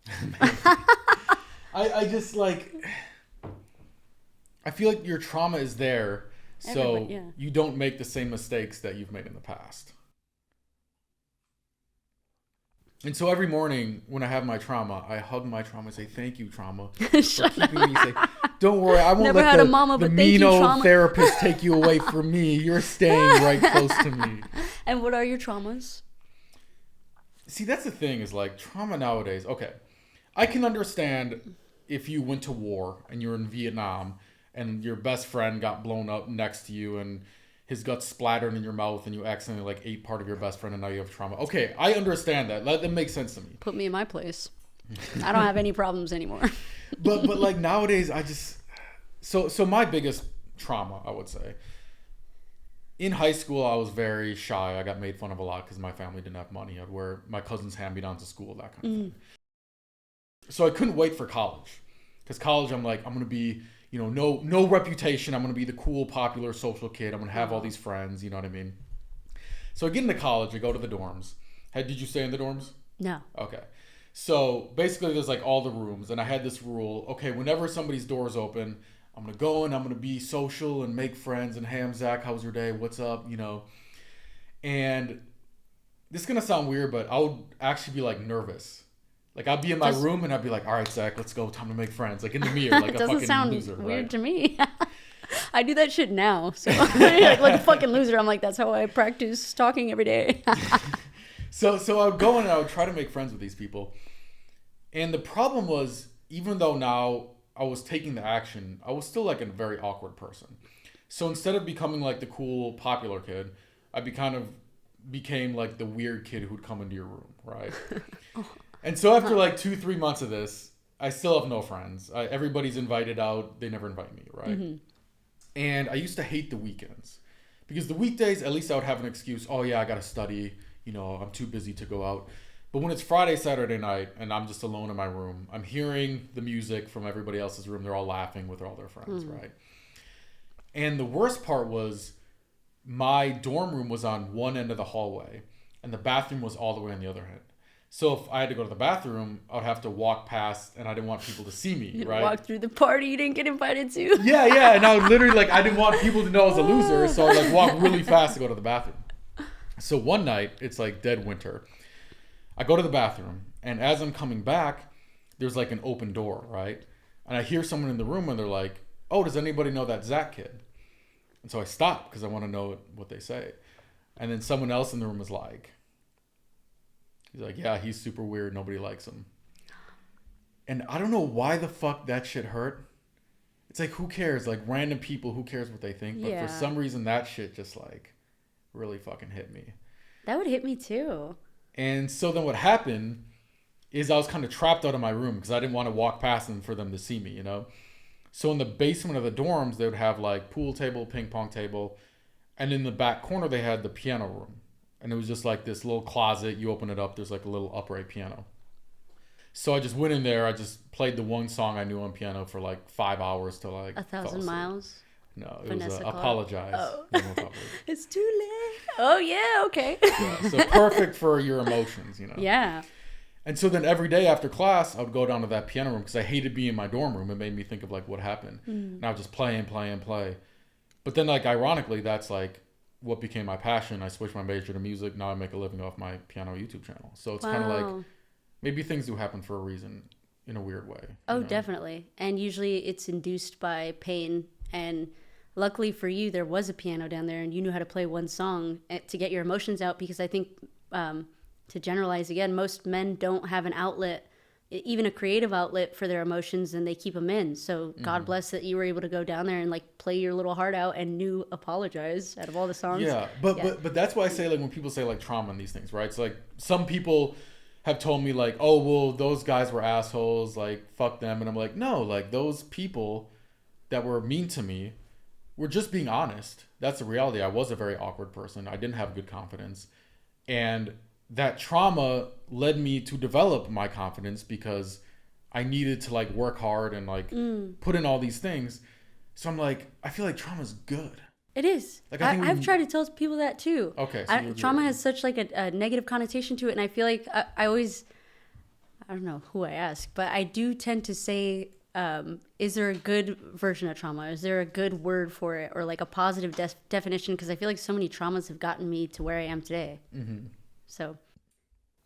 I just like, I feel like your trauma is there so you don't make the same mistakes that you've made in the past. And so every morning when I have my trauma, I hug my trauma and say, thank you, trauma, for keeping me safe. Don't worry, I won't let the mean old therapist take you away from me. You're staying right close to me. And what are your traumas? See, that's the thing is like trauma nowadays. Okay, I can understand if you went to war and you're in Vietnam and your best friend got blown up next to you and his guts splattered in your mouth and you accidentally like ate part of your best friend and now you have trauma. Okay, I understand that. That makes sense to me. Put me in my place. I don't have any problems anymore. but like nowadays I just so my biggest trauma, I would say. In high school I was very shy. I got made fun of a lot because my family didn't have money. I'd wear my cousin's hand-me-downs to school, that kind of thing. So I couldn't wait for college. Because college I'm like, I'm gonna be no reputation. I'm going to be the cool, popular, social kid. I'm going to have all these friends. You know what I mean? So I get into college. I go to the dorms. Did you stay in the dorms? No. Okay. So basically there's like all the rooms. And I had this rule. Okay, whenever somebody's door's open, I'm going to go and I'm going to be social and make friends. And hey, I'm Zach. How was your day? What's up? And this is going to sound weird, but I would actually be like nervous. Like I'd be in my room and I'd be like, all right, Zach, let's go. Time to make friends. Like in the mirror, like a fucking loser. Doesn't sound weird to me. I do that shit now. So like a fucking loser. I'm like, that's how I practice talking every day. So I would go and I would try to make friends with these people. And the problem was, even though now I was taking the action, I was still like a very awkward person. So instead of becoming like the cool, popular kid, I became like the weird kid who'd come into your room, right? And so after like 2-3 months of this, I still have no friends. Everybody's invited out. They never invite me, right? Mm-hmm. And I used to hate the weekends. Because the weekdays, at least I would have an excuse. Oh, yeah, I got to study. I'm too busy to go out. But when it's Friday, Saturday night, and I'm just alone in my room, I'm hearing the music from everybody else's room. They're all laughing with all their friends, right? And the worst part was my dorm room was on one end of the hallway. And the bathroom was all the way on the other end. So if I had to go to the bathroom, I would have to walk past, and I didn't want people to see me, right? Walk through the party you didn't get invited to. Yeah. And I would literally, I didn't want people to know I was a loser, so I'd, walk really fast to go to the bathroom. So one night, it's, dead winter. I go to the bathroom, and as I'm coming back, there's, an open door, right? And I hear someone in the room, and they're like, oh, does anybody know that Zach kid? And so I stop, because I want to know what they say. And then someone else in the room was like, he's like, yeah, he's super weird. Nobody likes him. And I don't know why the fuck that shit hurt. It's like, who cares? Like, random people, who cares what they think? But for some reason, that shit just, like, really fucking hit me. That would hit me, too. And so then what happened is I was kind of trapped out of my room because I didn't want to walk past them for them to see me, you know? So in the basement of the dorms, they would have, like, pool table, ping pong table. And in the back corner, they had the piano room. And it was just, like, this little closet. You open it up, there's, like, a little upright piano. So I just went in there. I just played the one song I knew on piano for like 5 hours till like 1,000 miles. No, it was Apologize. Oh. It's too late. Oh yeah, okay. Yeah, so perfect for your emotions, you know. Yeah. And so then every day after class, I would go down to that piano room because I hated being in my dorm room. It made me think of like what happened, and I would just play. But then like ironically, that's like what became my passion. I switched my major to music. Now I make a living off my piano YouTube channel. So it's kind of like. Maybe things do happen for a reason in a weird way. Oh, definitely. And usually it's induced by pain. And luckily for you, there was a piano down there and you knew how to play one song to get your emotions out. Because I think, to generalize again, most men don't have an outlet, even a creative outlet for their emotions, and they keep them in. So God bless that you were able to go down there and like play your little heart out and knew Apologize out of all the songs. Yeah, but that's why I say like when people say like trauma and these things, right? It's like some people have told me like, oh, well, those guys were assholes, like, fuck them. And I'm like, no, like, those people that were mean to me were just being honest. That's the reality. I was a very awkward person. I didn't have good confidence. And that trauma led me to develop my confidence because I needed to, like, work hard and, like, put in all these things. So I'm like, I feel like trauma's good. It is. Like, I've tried to tell people that too. Okay. So trauma has such like a negative connotation to it. And I feel like I always, I don't know who I ask, but I do tend to say, is there a good version of trauma? Is there a good word for it or like a positive definition? Because I feel like so many traumas have gotten me to where I am today. Mm-hmm. So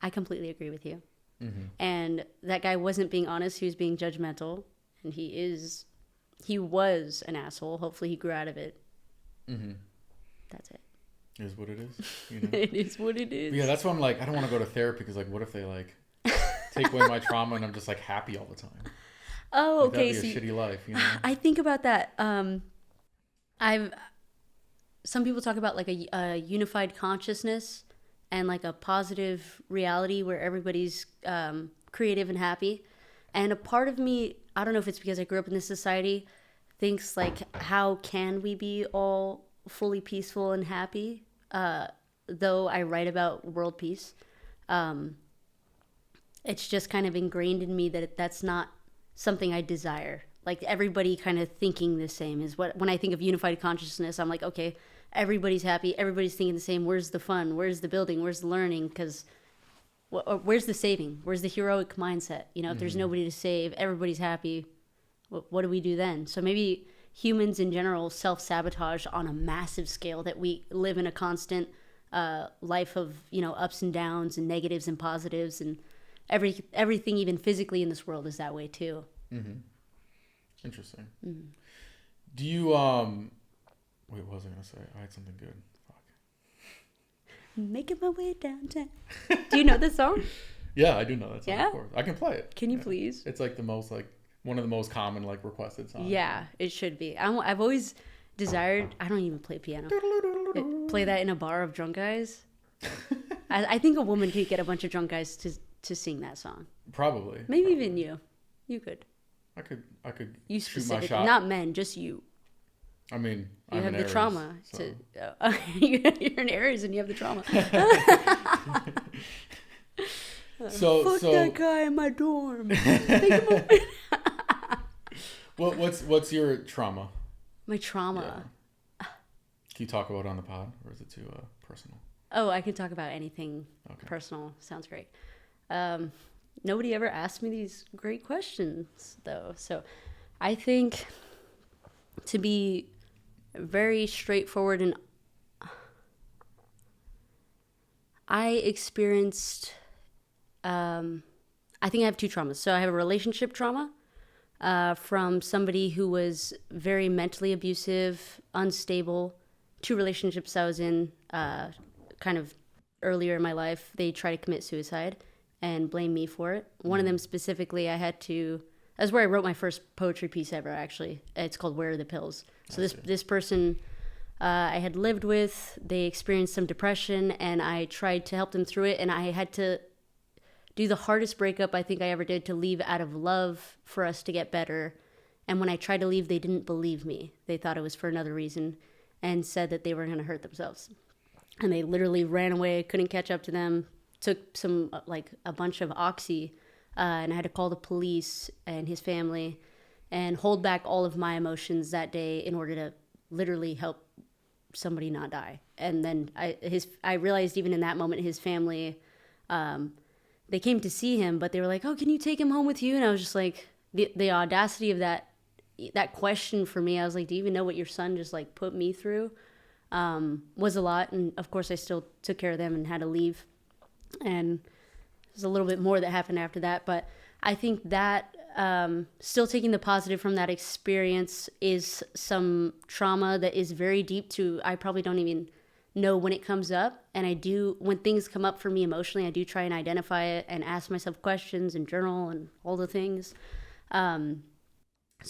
I completely agree with you. Mm-hmm. And that guy wasn't being honest. He was being judgmental. And he was an asshole. Hopefully he grew out of it. Mm-hmm. That's it. It is what it is. You know? It is what it is. But yeah, that's why I'm like, I don't want to go to therapy because like, what if they like take away my trauma and I'm just like happy all the time? Oh, like, okay. That'd be a shitty life, you know? I think about that. Some people talk about like a unified consciousness and like a positive reality where everybody's creative and happy. And a part of me, I don't know if it's because I grew up in this society, thinks like, how can we be all fully peaceful and happy? Though I write about world peace, it's just kind of ingrained in me that that's not something I desire. Like everybody kind of thinking the same is what, when I think of unified consciousness, I'm like, okay, everybody's happy. Everybody's thinking the same. Where's the fun? Where's the building? Where's the learning? Because where's the saving? Where's the heroic mindset? You know, if there's nobody to save, everybody's happy. What do we do then? So maybe humans in general self-sabotage on a massive scale, that we live in a constant life of, you know, ups and downs and negatives and positives, and everything even physically in this world is that way too. Mm-hmm. Interesting. Mm-hmm. Do you wait, what was I gonna say? I had something good. Fuck. Making my way downtown. Do you know this song? Yeah, I do know that song. Yeah? Of course. I can play it. Can you please? It's like the most like one of the most common like requested songs. Yeah, it should be. I've always desired. I don't even play piano. Play that in a bar of drunk guys. I think a woman could get a bunch of drunk guys to sing that song. Probably. Maybe probably. Even you. You could. I could you shoot my shot. Not men, just you. I mean, you have the Aries, trauma. So. You're an Aries and you have the trauma. Fuck that guy in my dorm. What's your trauma? My trauma. Yeah. Can you talk about it on the pod, or is it too personal? Oh, I can talk about anything personal. Sounds great. Nobody ever asked me these great questions, though. So I think, to be very straightforward, and I experienced, I think I have two traumas. So I have a relationship trauma from somebody who was very mentally abusive, unstable. 2 relationships I was in kind of earlier in my life, they try to commit suicide and blame me for it. One of them specifically, that's where I wrote my first poetry piece ever, actually. It's called Where Are the Pills? So this person I had lived with, they experienced some depression, and I tried to help them through it, and I had to do the hardest breakup I think I ever did, to leave out of love for us to get better. And when I tried to leave, they didn't believe me. They thought it was for another reason and said that they were going to hurt themselves. And they literally ran away, couldn't catch up to them, took some, like a bunch of Oxy, and I had to call the police and his family and hold back all of my emotions that day in order to literally help somebody not die. And then I realized even in that moment, his family, they came to see him, but they were like, "Oh, can you take him home with you?" And I was just like, the audacity of that question for me, I was like, "Do you even know what your son just like put me through?" Was a lot. And of course I still took care of them and had to leave. And there's a little bit more that happened after that. But I think that still taking the positive from that experience is some trauma that is very deep to, I probably don't even know when it comes up. And I do, when things come up for me emotionally, I do try and identify it and ask myself questions and journal and all the things. So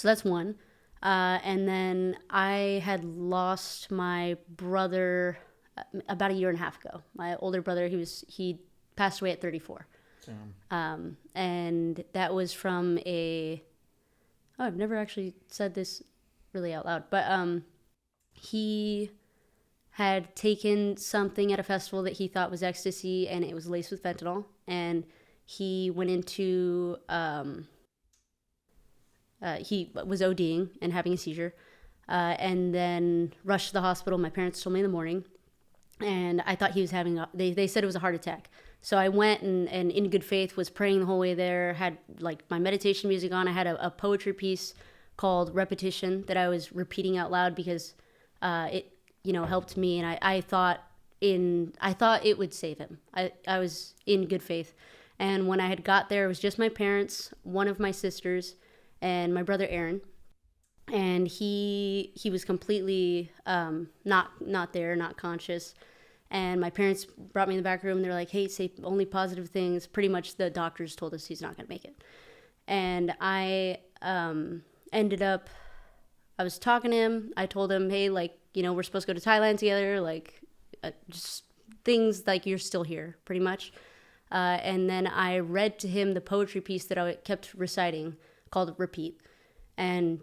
that's one. And then I had lost my brother about a year and a half ago. My older brother, he passed away at 34. And that was from I've never actually said this really out loud, but he had taken something at a festival that he thought was ecstasy, and it was laced with fentanyl, and he went into he was ODing and having a seizure, and then rushed to the hospital. My parents told me in the morning, and I thought he was having they said it was a heart attack. So I went and in good faith was praying the whole way there, had like my meditation music on. I had a poetry piece called Repetition that I was repeating out loud because it, helped me. And I thought it would save him. I was in good faith. And when I had got there, it was just my parents, one of my sisters, and my brother Aaron. And he was completely not there, not conscious. And my parents brought me in the back room. They're like, "Hey, say only positive things." Pretty much the doctors told us he's not going to make it. And I ended up, I was talking to him. I told him, "Hey, we're supposed to go to Thailand together. Just things like you're still here, pretty much." And then I read to him the poetry piece that I kept reciting called Repeat. And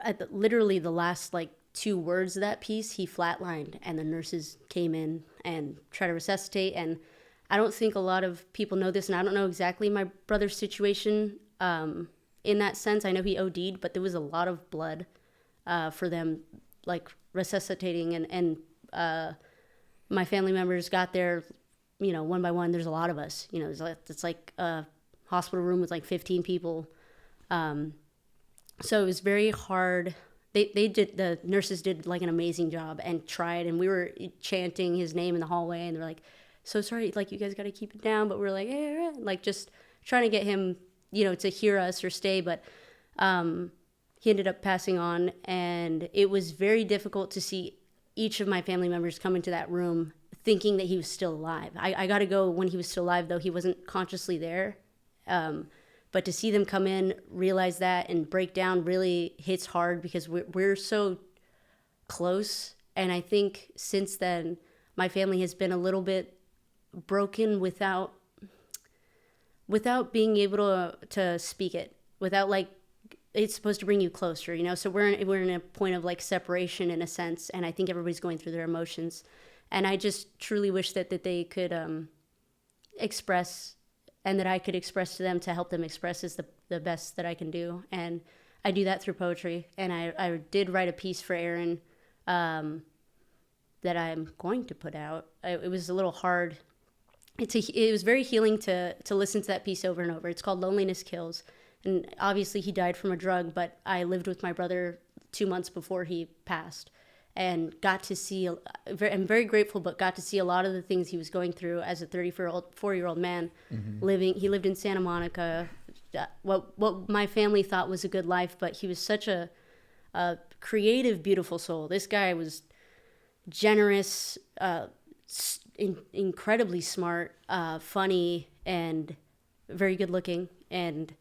at literally the last, 2 words of that piece, he flatlined, and the nurses came in and tried to resuscitate. And I don't think a lot of people know this, and I don't know exactly my brother's situation in that sense. I know he OD'd, but there was a lot of blood for them, resuscitating, and my family members got there, one by one. There's a lot of us, it's like a hospital room with 15 people. So it was very hard. The nurses did an amazing job and tried, and we were chanting his name in the hallway, and they're like, "So sorry, you guys got to keep it down." But we're like, "Yeah," just trying to get him, to hear us or stay. But he ended up passing on, and it was very difficult to see each of my family members come into that room thinking that he was still alive. I got to go when he was still alive, though he wasn't consciously there. But to see them come in, realize that, and break down really hits hard because we're so close. And I think since then, my family has been a little bit broken without being able to speak it, without it's supposed to bring you closer, So we're in a point of separation in a sense, and I think everybody's going through their emotions. And I just truly wish that they could express, and that I could express to them to help them express is the best that I can do. And I do that through poetry. And I did write a piece for Aaron that I'm going to put out. It was a little hard. It was very healing to listen to that piece over and over. It's called Loneliness Kills. And obviously he died from a drug, but I lived with my brother 2 months before he passed. And got to see, I'm very grateful, but got to see a lot of the things he was going through as a 34-year-old man. Mm-hmm. He lived in Santa Monica, what my family thought was a good life, but he was such a creative, beautiful soul. This guy was generous, incredibly smart, funny, and very good looking. And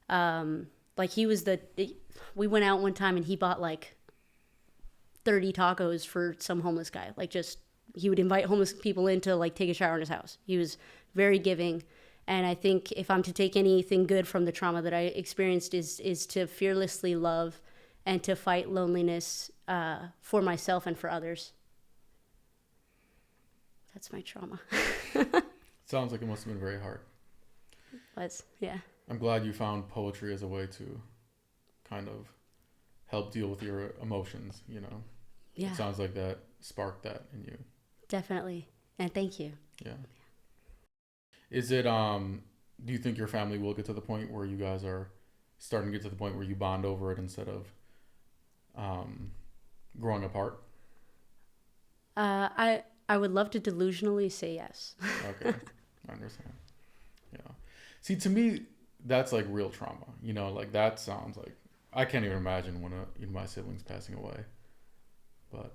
like we went out one time and he bought like 30 tacos for some homeless guy. Like just, he would invite homeless people in to like take a shower in his house. He was very giving. And I think if I'm to take anything good from the trauma that I experienced is to fearlessly love and to fight loneliness for myself and for others. That's my trauma. Sounds like it must have been very hard. Yeah. I'm glad you found poetry as a way to kind of help deal with your emotions, you know? Yeah. It sounds like that sparked that in you. Definitely. And thank you. Yeah. Is it, do you think your family will get to the point where you guys are starting to get to the point where you bond over it instead of growing apart? I would love to delusionally say yes. Okay. I understand. Yeah. See, to me, that's like real trauma. You know, like that sounds like, I can't even imagine one of my siblings passing away. But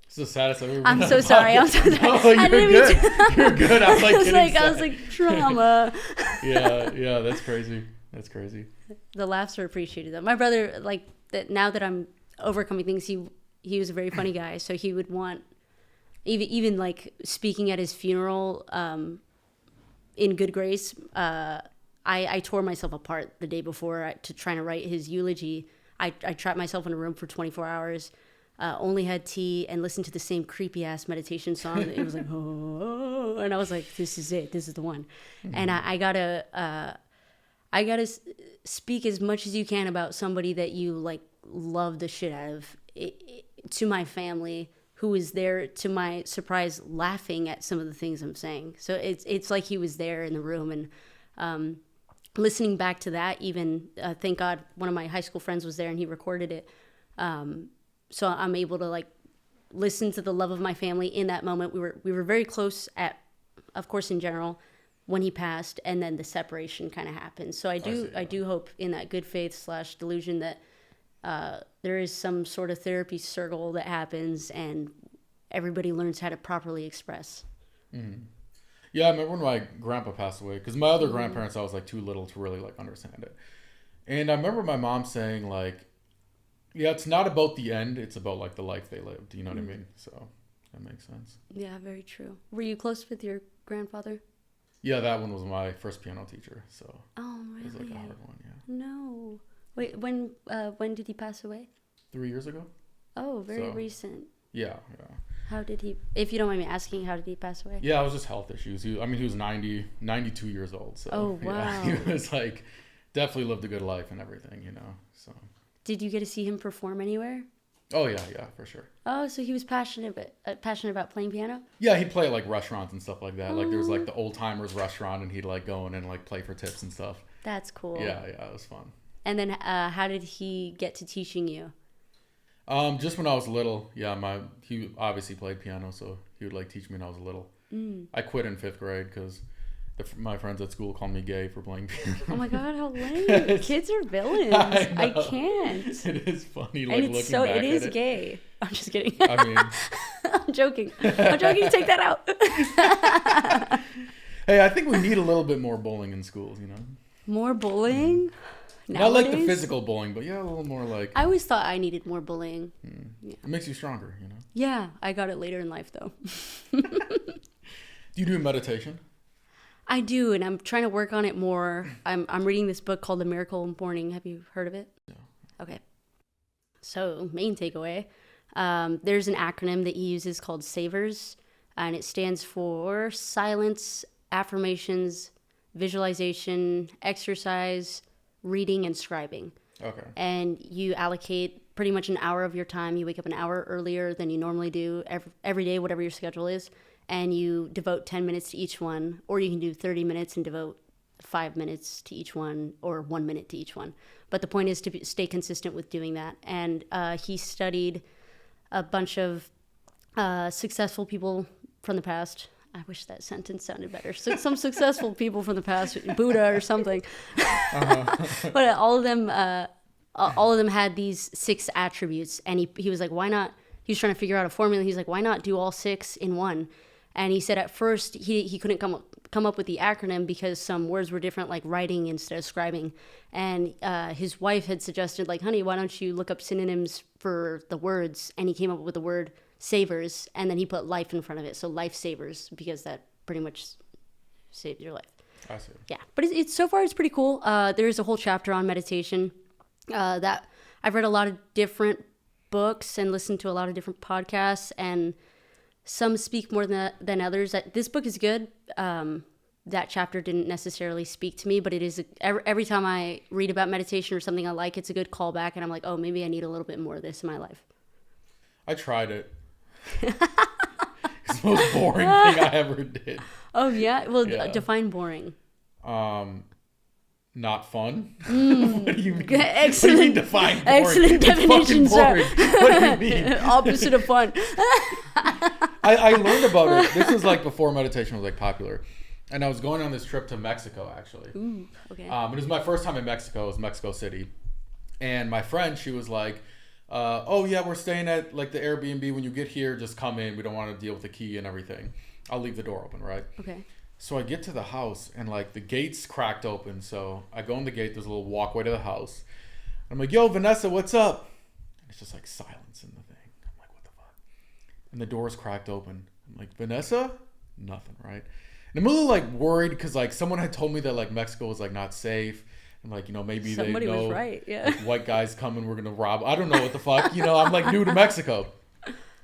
it's the saddest I've ever been. I'm so sorry. I'm so sorry. No, you're good. You're good. I was like, I was like trauma. Yeah, that's crazy. That's crazy. The laughs are appreciated though. My brother, like that. Now that I'm overcoming things, he was a very funny guy. So he would want even like speaking at his funeral in good grace. I tore myself apart the day before to trying to write his eulogy. I trapped myself in a room for 24 hours. Only had tea and listened to the same creepy ass meditation song. It was like, oh, and I was like, this is it. This is the one. Mm-hmm. And I gotta speak as much as you can about somebody that you like love the shit out of to my family, who was there, to my surprise, laughing at some of the things I'm saying. So it's like he was there in the room. And listening back to that, even thank God one of my high school friends was there and he recorded it. So I'm able to like listen to the love of my family in that moment. We were very close of course, in general, when he passed, and then the separation kind of happened. So I do hope in that good faith / delusion that there is some sort of therapy circle that happens and everybody learns how to properly express. Mm-hmm. Yeah, I remember when my grandpa passed away, because my other grandparents, I was like too little to really like understand it. And I remember my mom saying like, yeah, it's not about the end. It's about like the life they lived. You know what I mean? So that makes sense. Yeah, very true. Were you close with your grandfather? Yeah, that one was my first piano teacher. So oh, really? It was like a hard one. Yeah. No. Wait, when did he pass away? 3 years ago. Oh, very recent. Yeah. How did he? If you don't mind me asking, how did he pass away? Yeah, it was just health issues. He was 92 years old. So oh wow. Yeah, he was like definitely lived a good life and everything. You know. So. Did you get to see him perform anywhere? Oh yeah, for sure. Oh, so he was passionate about playing piano? Yeah, he'd play at like restaurants and stuff like that. Like there was like the Old Timers restaurant, and he'd like go in and like play for tips and stuff. That's cool. Yeah, it was fun. And then how did he get to teaching you? Just when I was little. Yeah, he obviously played piano, so he would like teach me when I was little. I quit in 5th grade because my friends at school called me gay for playing piano. Oh my God, how lame. Kids are villains. I can't. It is funny, like, looking back at it. It is gay. I'm just kidding. I mean. I'm joking. Take that out. Hey, I think we need a little bit more bowling in schools, you know? More bowling? Not like the physical bowling, but yeah, a little more like. I always thought I needed more bullying. Yeah. It makes you stronger, you know. Yeah, I got it later in life though. Do you do meditation? I do, and I'm trying to work on it more. I'm reading this book called The Miracle Morning. Have you heard of it? No. Okay. So main takeaway, there's an acronym that he uses called SAVERS, and it stands for silence, affirmations, visualization, exercise, reading, and scribing. Okay. And you allocate pretty much an hour of your time. You wake up an hour earlier than you normally do every day, whatever your schedule is, and you devote 10 minutes to each one, or you can do 30 minutes and devote 5 minutes to each one, or 1 minute to each one. But the point is to stay consistent with doing that. And he studied a bunch of successful people from the past. I wish that sentence sounded better. So some successful people from the past, Buddha or something. But all of them all of them had these 6 attributes, and he was like, why not? He was trying to figure out a formula. He's like, why not do all 6 in one? And he said at first he couldn't come up with the acronym because some words were different, like writing instead of scribing. And his wife had suggested, like, honey, why don't you look up synonyms for the words? And he came up with the word savers, and then he put life in front of it. So lifesavers, because that pretty much saved your life. I see. Yeah, but it's so far it's pretty cool. There's a whole chapter on meditation that I've read a lot of different books and listened to a lot of different podcasts, and some speak more than others. This book is good. That chapter didn't necessarily speak to me, but it is every time I read about meditation or something I like, it's a good callback, and I'm like, oh, maybe I need a little bit more of this in my life. I tried it. It's the most boring thing I ever did. Oh yeah? Well, define boring. Not fun. What do you mean? Excellent. What do you mean define boring? Excellent definition, sir. What do you mean? Opposite of fun. I learned about it. This was like before meditation was like popular. And I was going on this trip to Mexico, actually. Ooh, okay. It was my first time in Mexico. It was Mexico City. And my friend, she was like, oh yeah, we're staying at like the Airbnb. When you get here, just come in. We don't want to deal with the key and everything. I'll leave the door open, right? Okay. So I get to the house and like the gate's cracked open. So I go in the gate. There's a little walkway to the house. I'm like, yo, Vanessa, what's up? And it's just like silence in the thing. I'm like, what the fuck? And the door's cracked open. I'm like, Vanessa? Nothing, right? And I'm a little like worried because like someone had told me that like Mexico was like not safe. And like, you know, maybe somebody they know was right. Yeah. like, white guys coming, we're going to rob. I don't know what the fuck. You know, I'm like new to Mexico.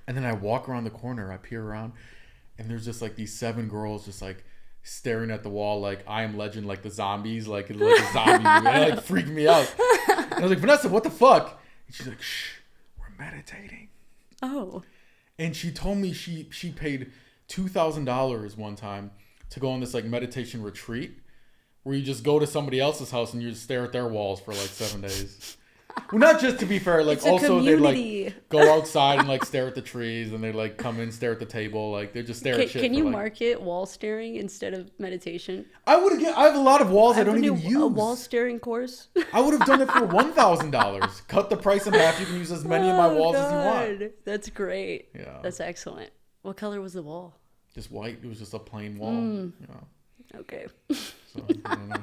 And then I walk around the corner. I peer around. And there's just like these 7 girls just like staring at the wall like I Am Legend, like the zombies, like a zombie movie. And it like freaked me out. And I was like, Vanessa, what the fuck? And she's like, shh, we're meditating. Oh. And she told me she paid $2,000 one time to go on this like meditation retreat where you just go to somebody else's house and you just stare at their walls for like 7 days. Well, not just to be fair, like also they'd like go outside and like stare at the trees, and they'd like come in, stare at the table, like they just stare at shit. Can you like, market wall staring instead of meditation? I have a lot of walls I don't even use. A wall staring course. I would have done it for $1,000. Cut the price in half. You can use as many of my walls as you want. That's great. Yeah, that's excellent. What color was the wall? Just white. It was just a plain wall. You know. Okay. So, I don't know.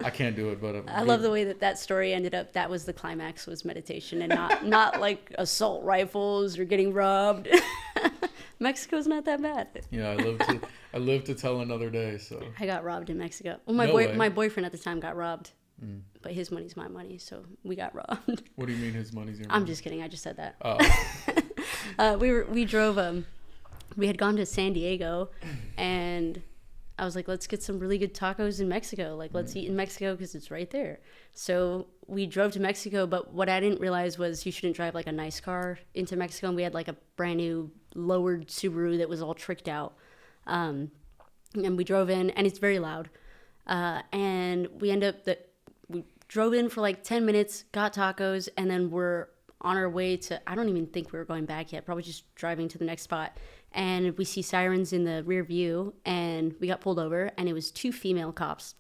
I can't do it, but I love the way that story ended up. That was the climax, was meditation, and not like assault rifles or getting robbed. Mexico's not that bad. Yeah, I live to tell another day. So I got robbed in Mexico. Well, my boyfriend at the time got robbed, but his money's my money, so we got robbed. What do you mean his money's your money? I'm just kidding. I just said that. Oh. We drove. We had gone to San Diego, and I was like, let's get some really good tacos in Mexico. Like, let's eat in Mexico because it's right there. So we drove to Mexico, but what I didn't realize was you shouldn't drive like a nice car into Mexico. And we had like a brand new lowered Subaru that was all tricked out. And we drove in, and it's very loud. And we drove in for like 10 minutes, got tacos, and then we're on our way to, I don't even think we were going back yet, probably just driving to the next spot. And we see sirens in the rear view, and we got pulled over, and it was 2 female cops.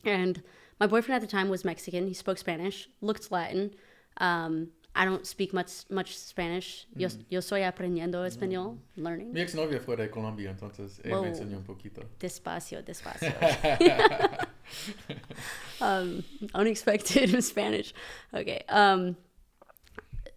And my boyfriend at the time was Mexican. He spoke Spanish, looked Latin. I don't speak much Spanish. Yo soy aprendiendo español, learning. Mi exnovia fue de Colombia, entonces me enseñó un poquito. Despacio. Unexpected Spanish. Okay.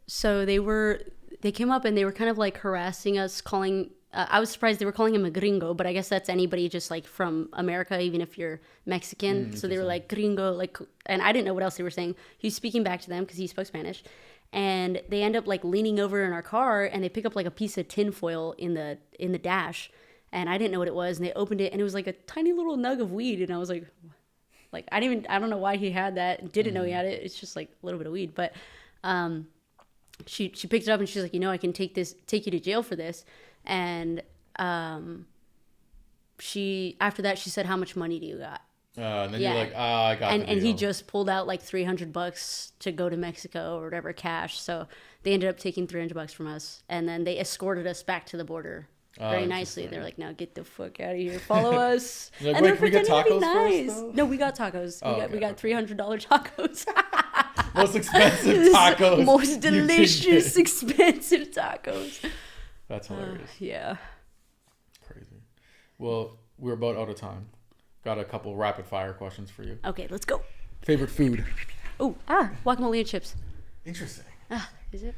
So they came up and they were kind of like harassing us, calling, I was surprised they were calling him a gringo, but I guess that's anybody just like from America, even if you're Mexican. So they were like gringo, like, and I didn't know what else they were saying. He was speaking back to them because he spoke Spanish. And they end up like leaning over in our car, and they pick up like a piece of tinfoil in the dash. And I didn't know what it was. And they opened it, and it was like a tiny little nug of weed. And I was like I don't know why he had that. Didn't know he had it. It's just like a little bit of weed. But, she picked it up, and she's like, I can take you to jail for this. And after that she said, how much money do you got? And then you're like, I got and he just pulled out like $300 to go to Mexico or whatever, cash. So they ended up taking $300 from us, and then they escorted us back to the border very nicely. They're like, now get the fuck out of here, follow us. Like, and they're pretending to be nice. No, we got tacos. We got $300 tacos. Most expensive tacos. Most delicious, expensive tacos. That's hilarious. Yeah. Crazy. Well, we're about out of time. Got a couple rapid fire questions for you. Okay, let's go. Favorite food? Guacamole and chips. Interesting. Is it?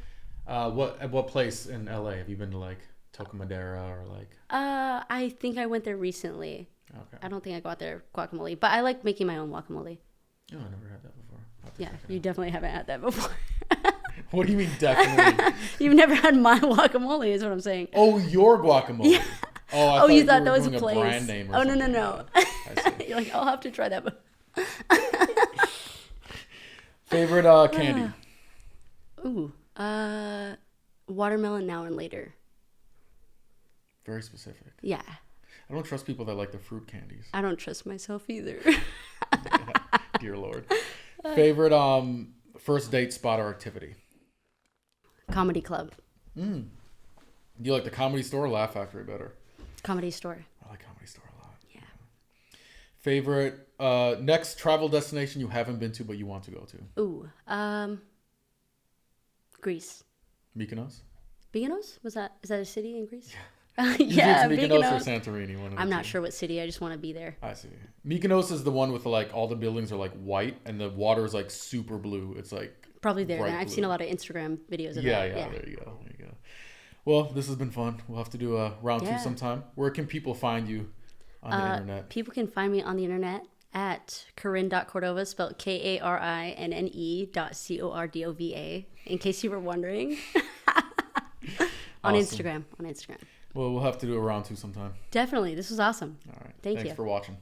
At what place in LA have you been to, like Toca Madera or like? I think I went there recently. Okay. I don't think I got their guacamole, but I like making my own guacamole. Oh, I never had that before. Yeah, you definitely haven't had that before. What do you mean definitely? You've never had my guacamole, is what I'm saying. Oh, your guacamole. Yeah. Oh, you thought that was a doing place. Brand name or Oh, something. no. I see. You're like, I'll have to try that. Favorite candy? Watermelon now and later. Very specific. Yeah. I don't trust people that like the fruit candies. I don't trust myself either. Dear Lord. Favorite first date spot or activity? Comedy club. Do you like the Comedy Store or Laugh Factory better? Comedy store. I like Comedy Store a lot. Yeah. Favorite next travel destination you haven't been to but you want to go to? Greece. Mykonos? Mykonos? Is that a city in Greece? Yeah. Yeah, Mykonos Mykonos. or Santorini. One of the I'm not two. sure what city. I just want to be there. I see. Mykonos is the one with like all the buildings are like white and the water is like super blue. It's like Probably there. bright I've blue. seen a lot of Instagram videos of that. Yeah. There you go. Well, this has been fun. We'll have to do a round 2 Yeah. sometime. Where can people find you on the internet? People can find me on the internet at Karinne.Cordova, spelled Karinne.Cordova, in case you were wondering. On Awesome. Instagram. Well, we'll have to do a round 2 sometime. Definitely. This was awesome. All right. Thank Thanks you. for watching.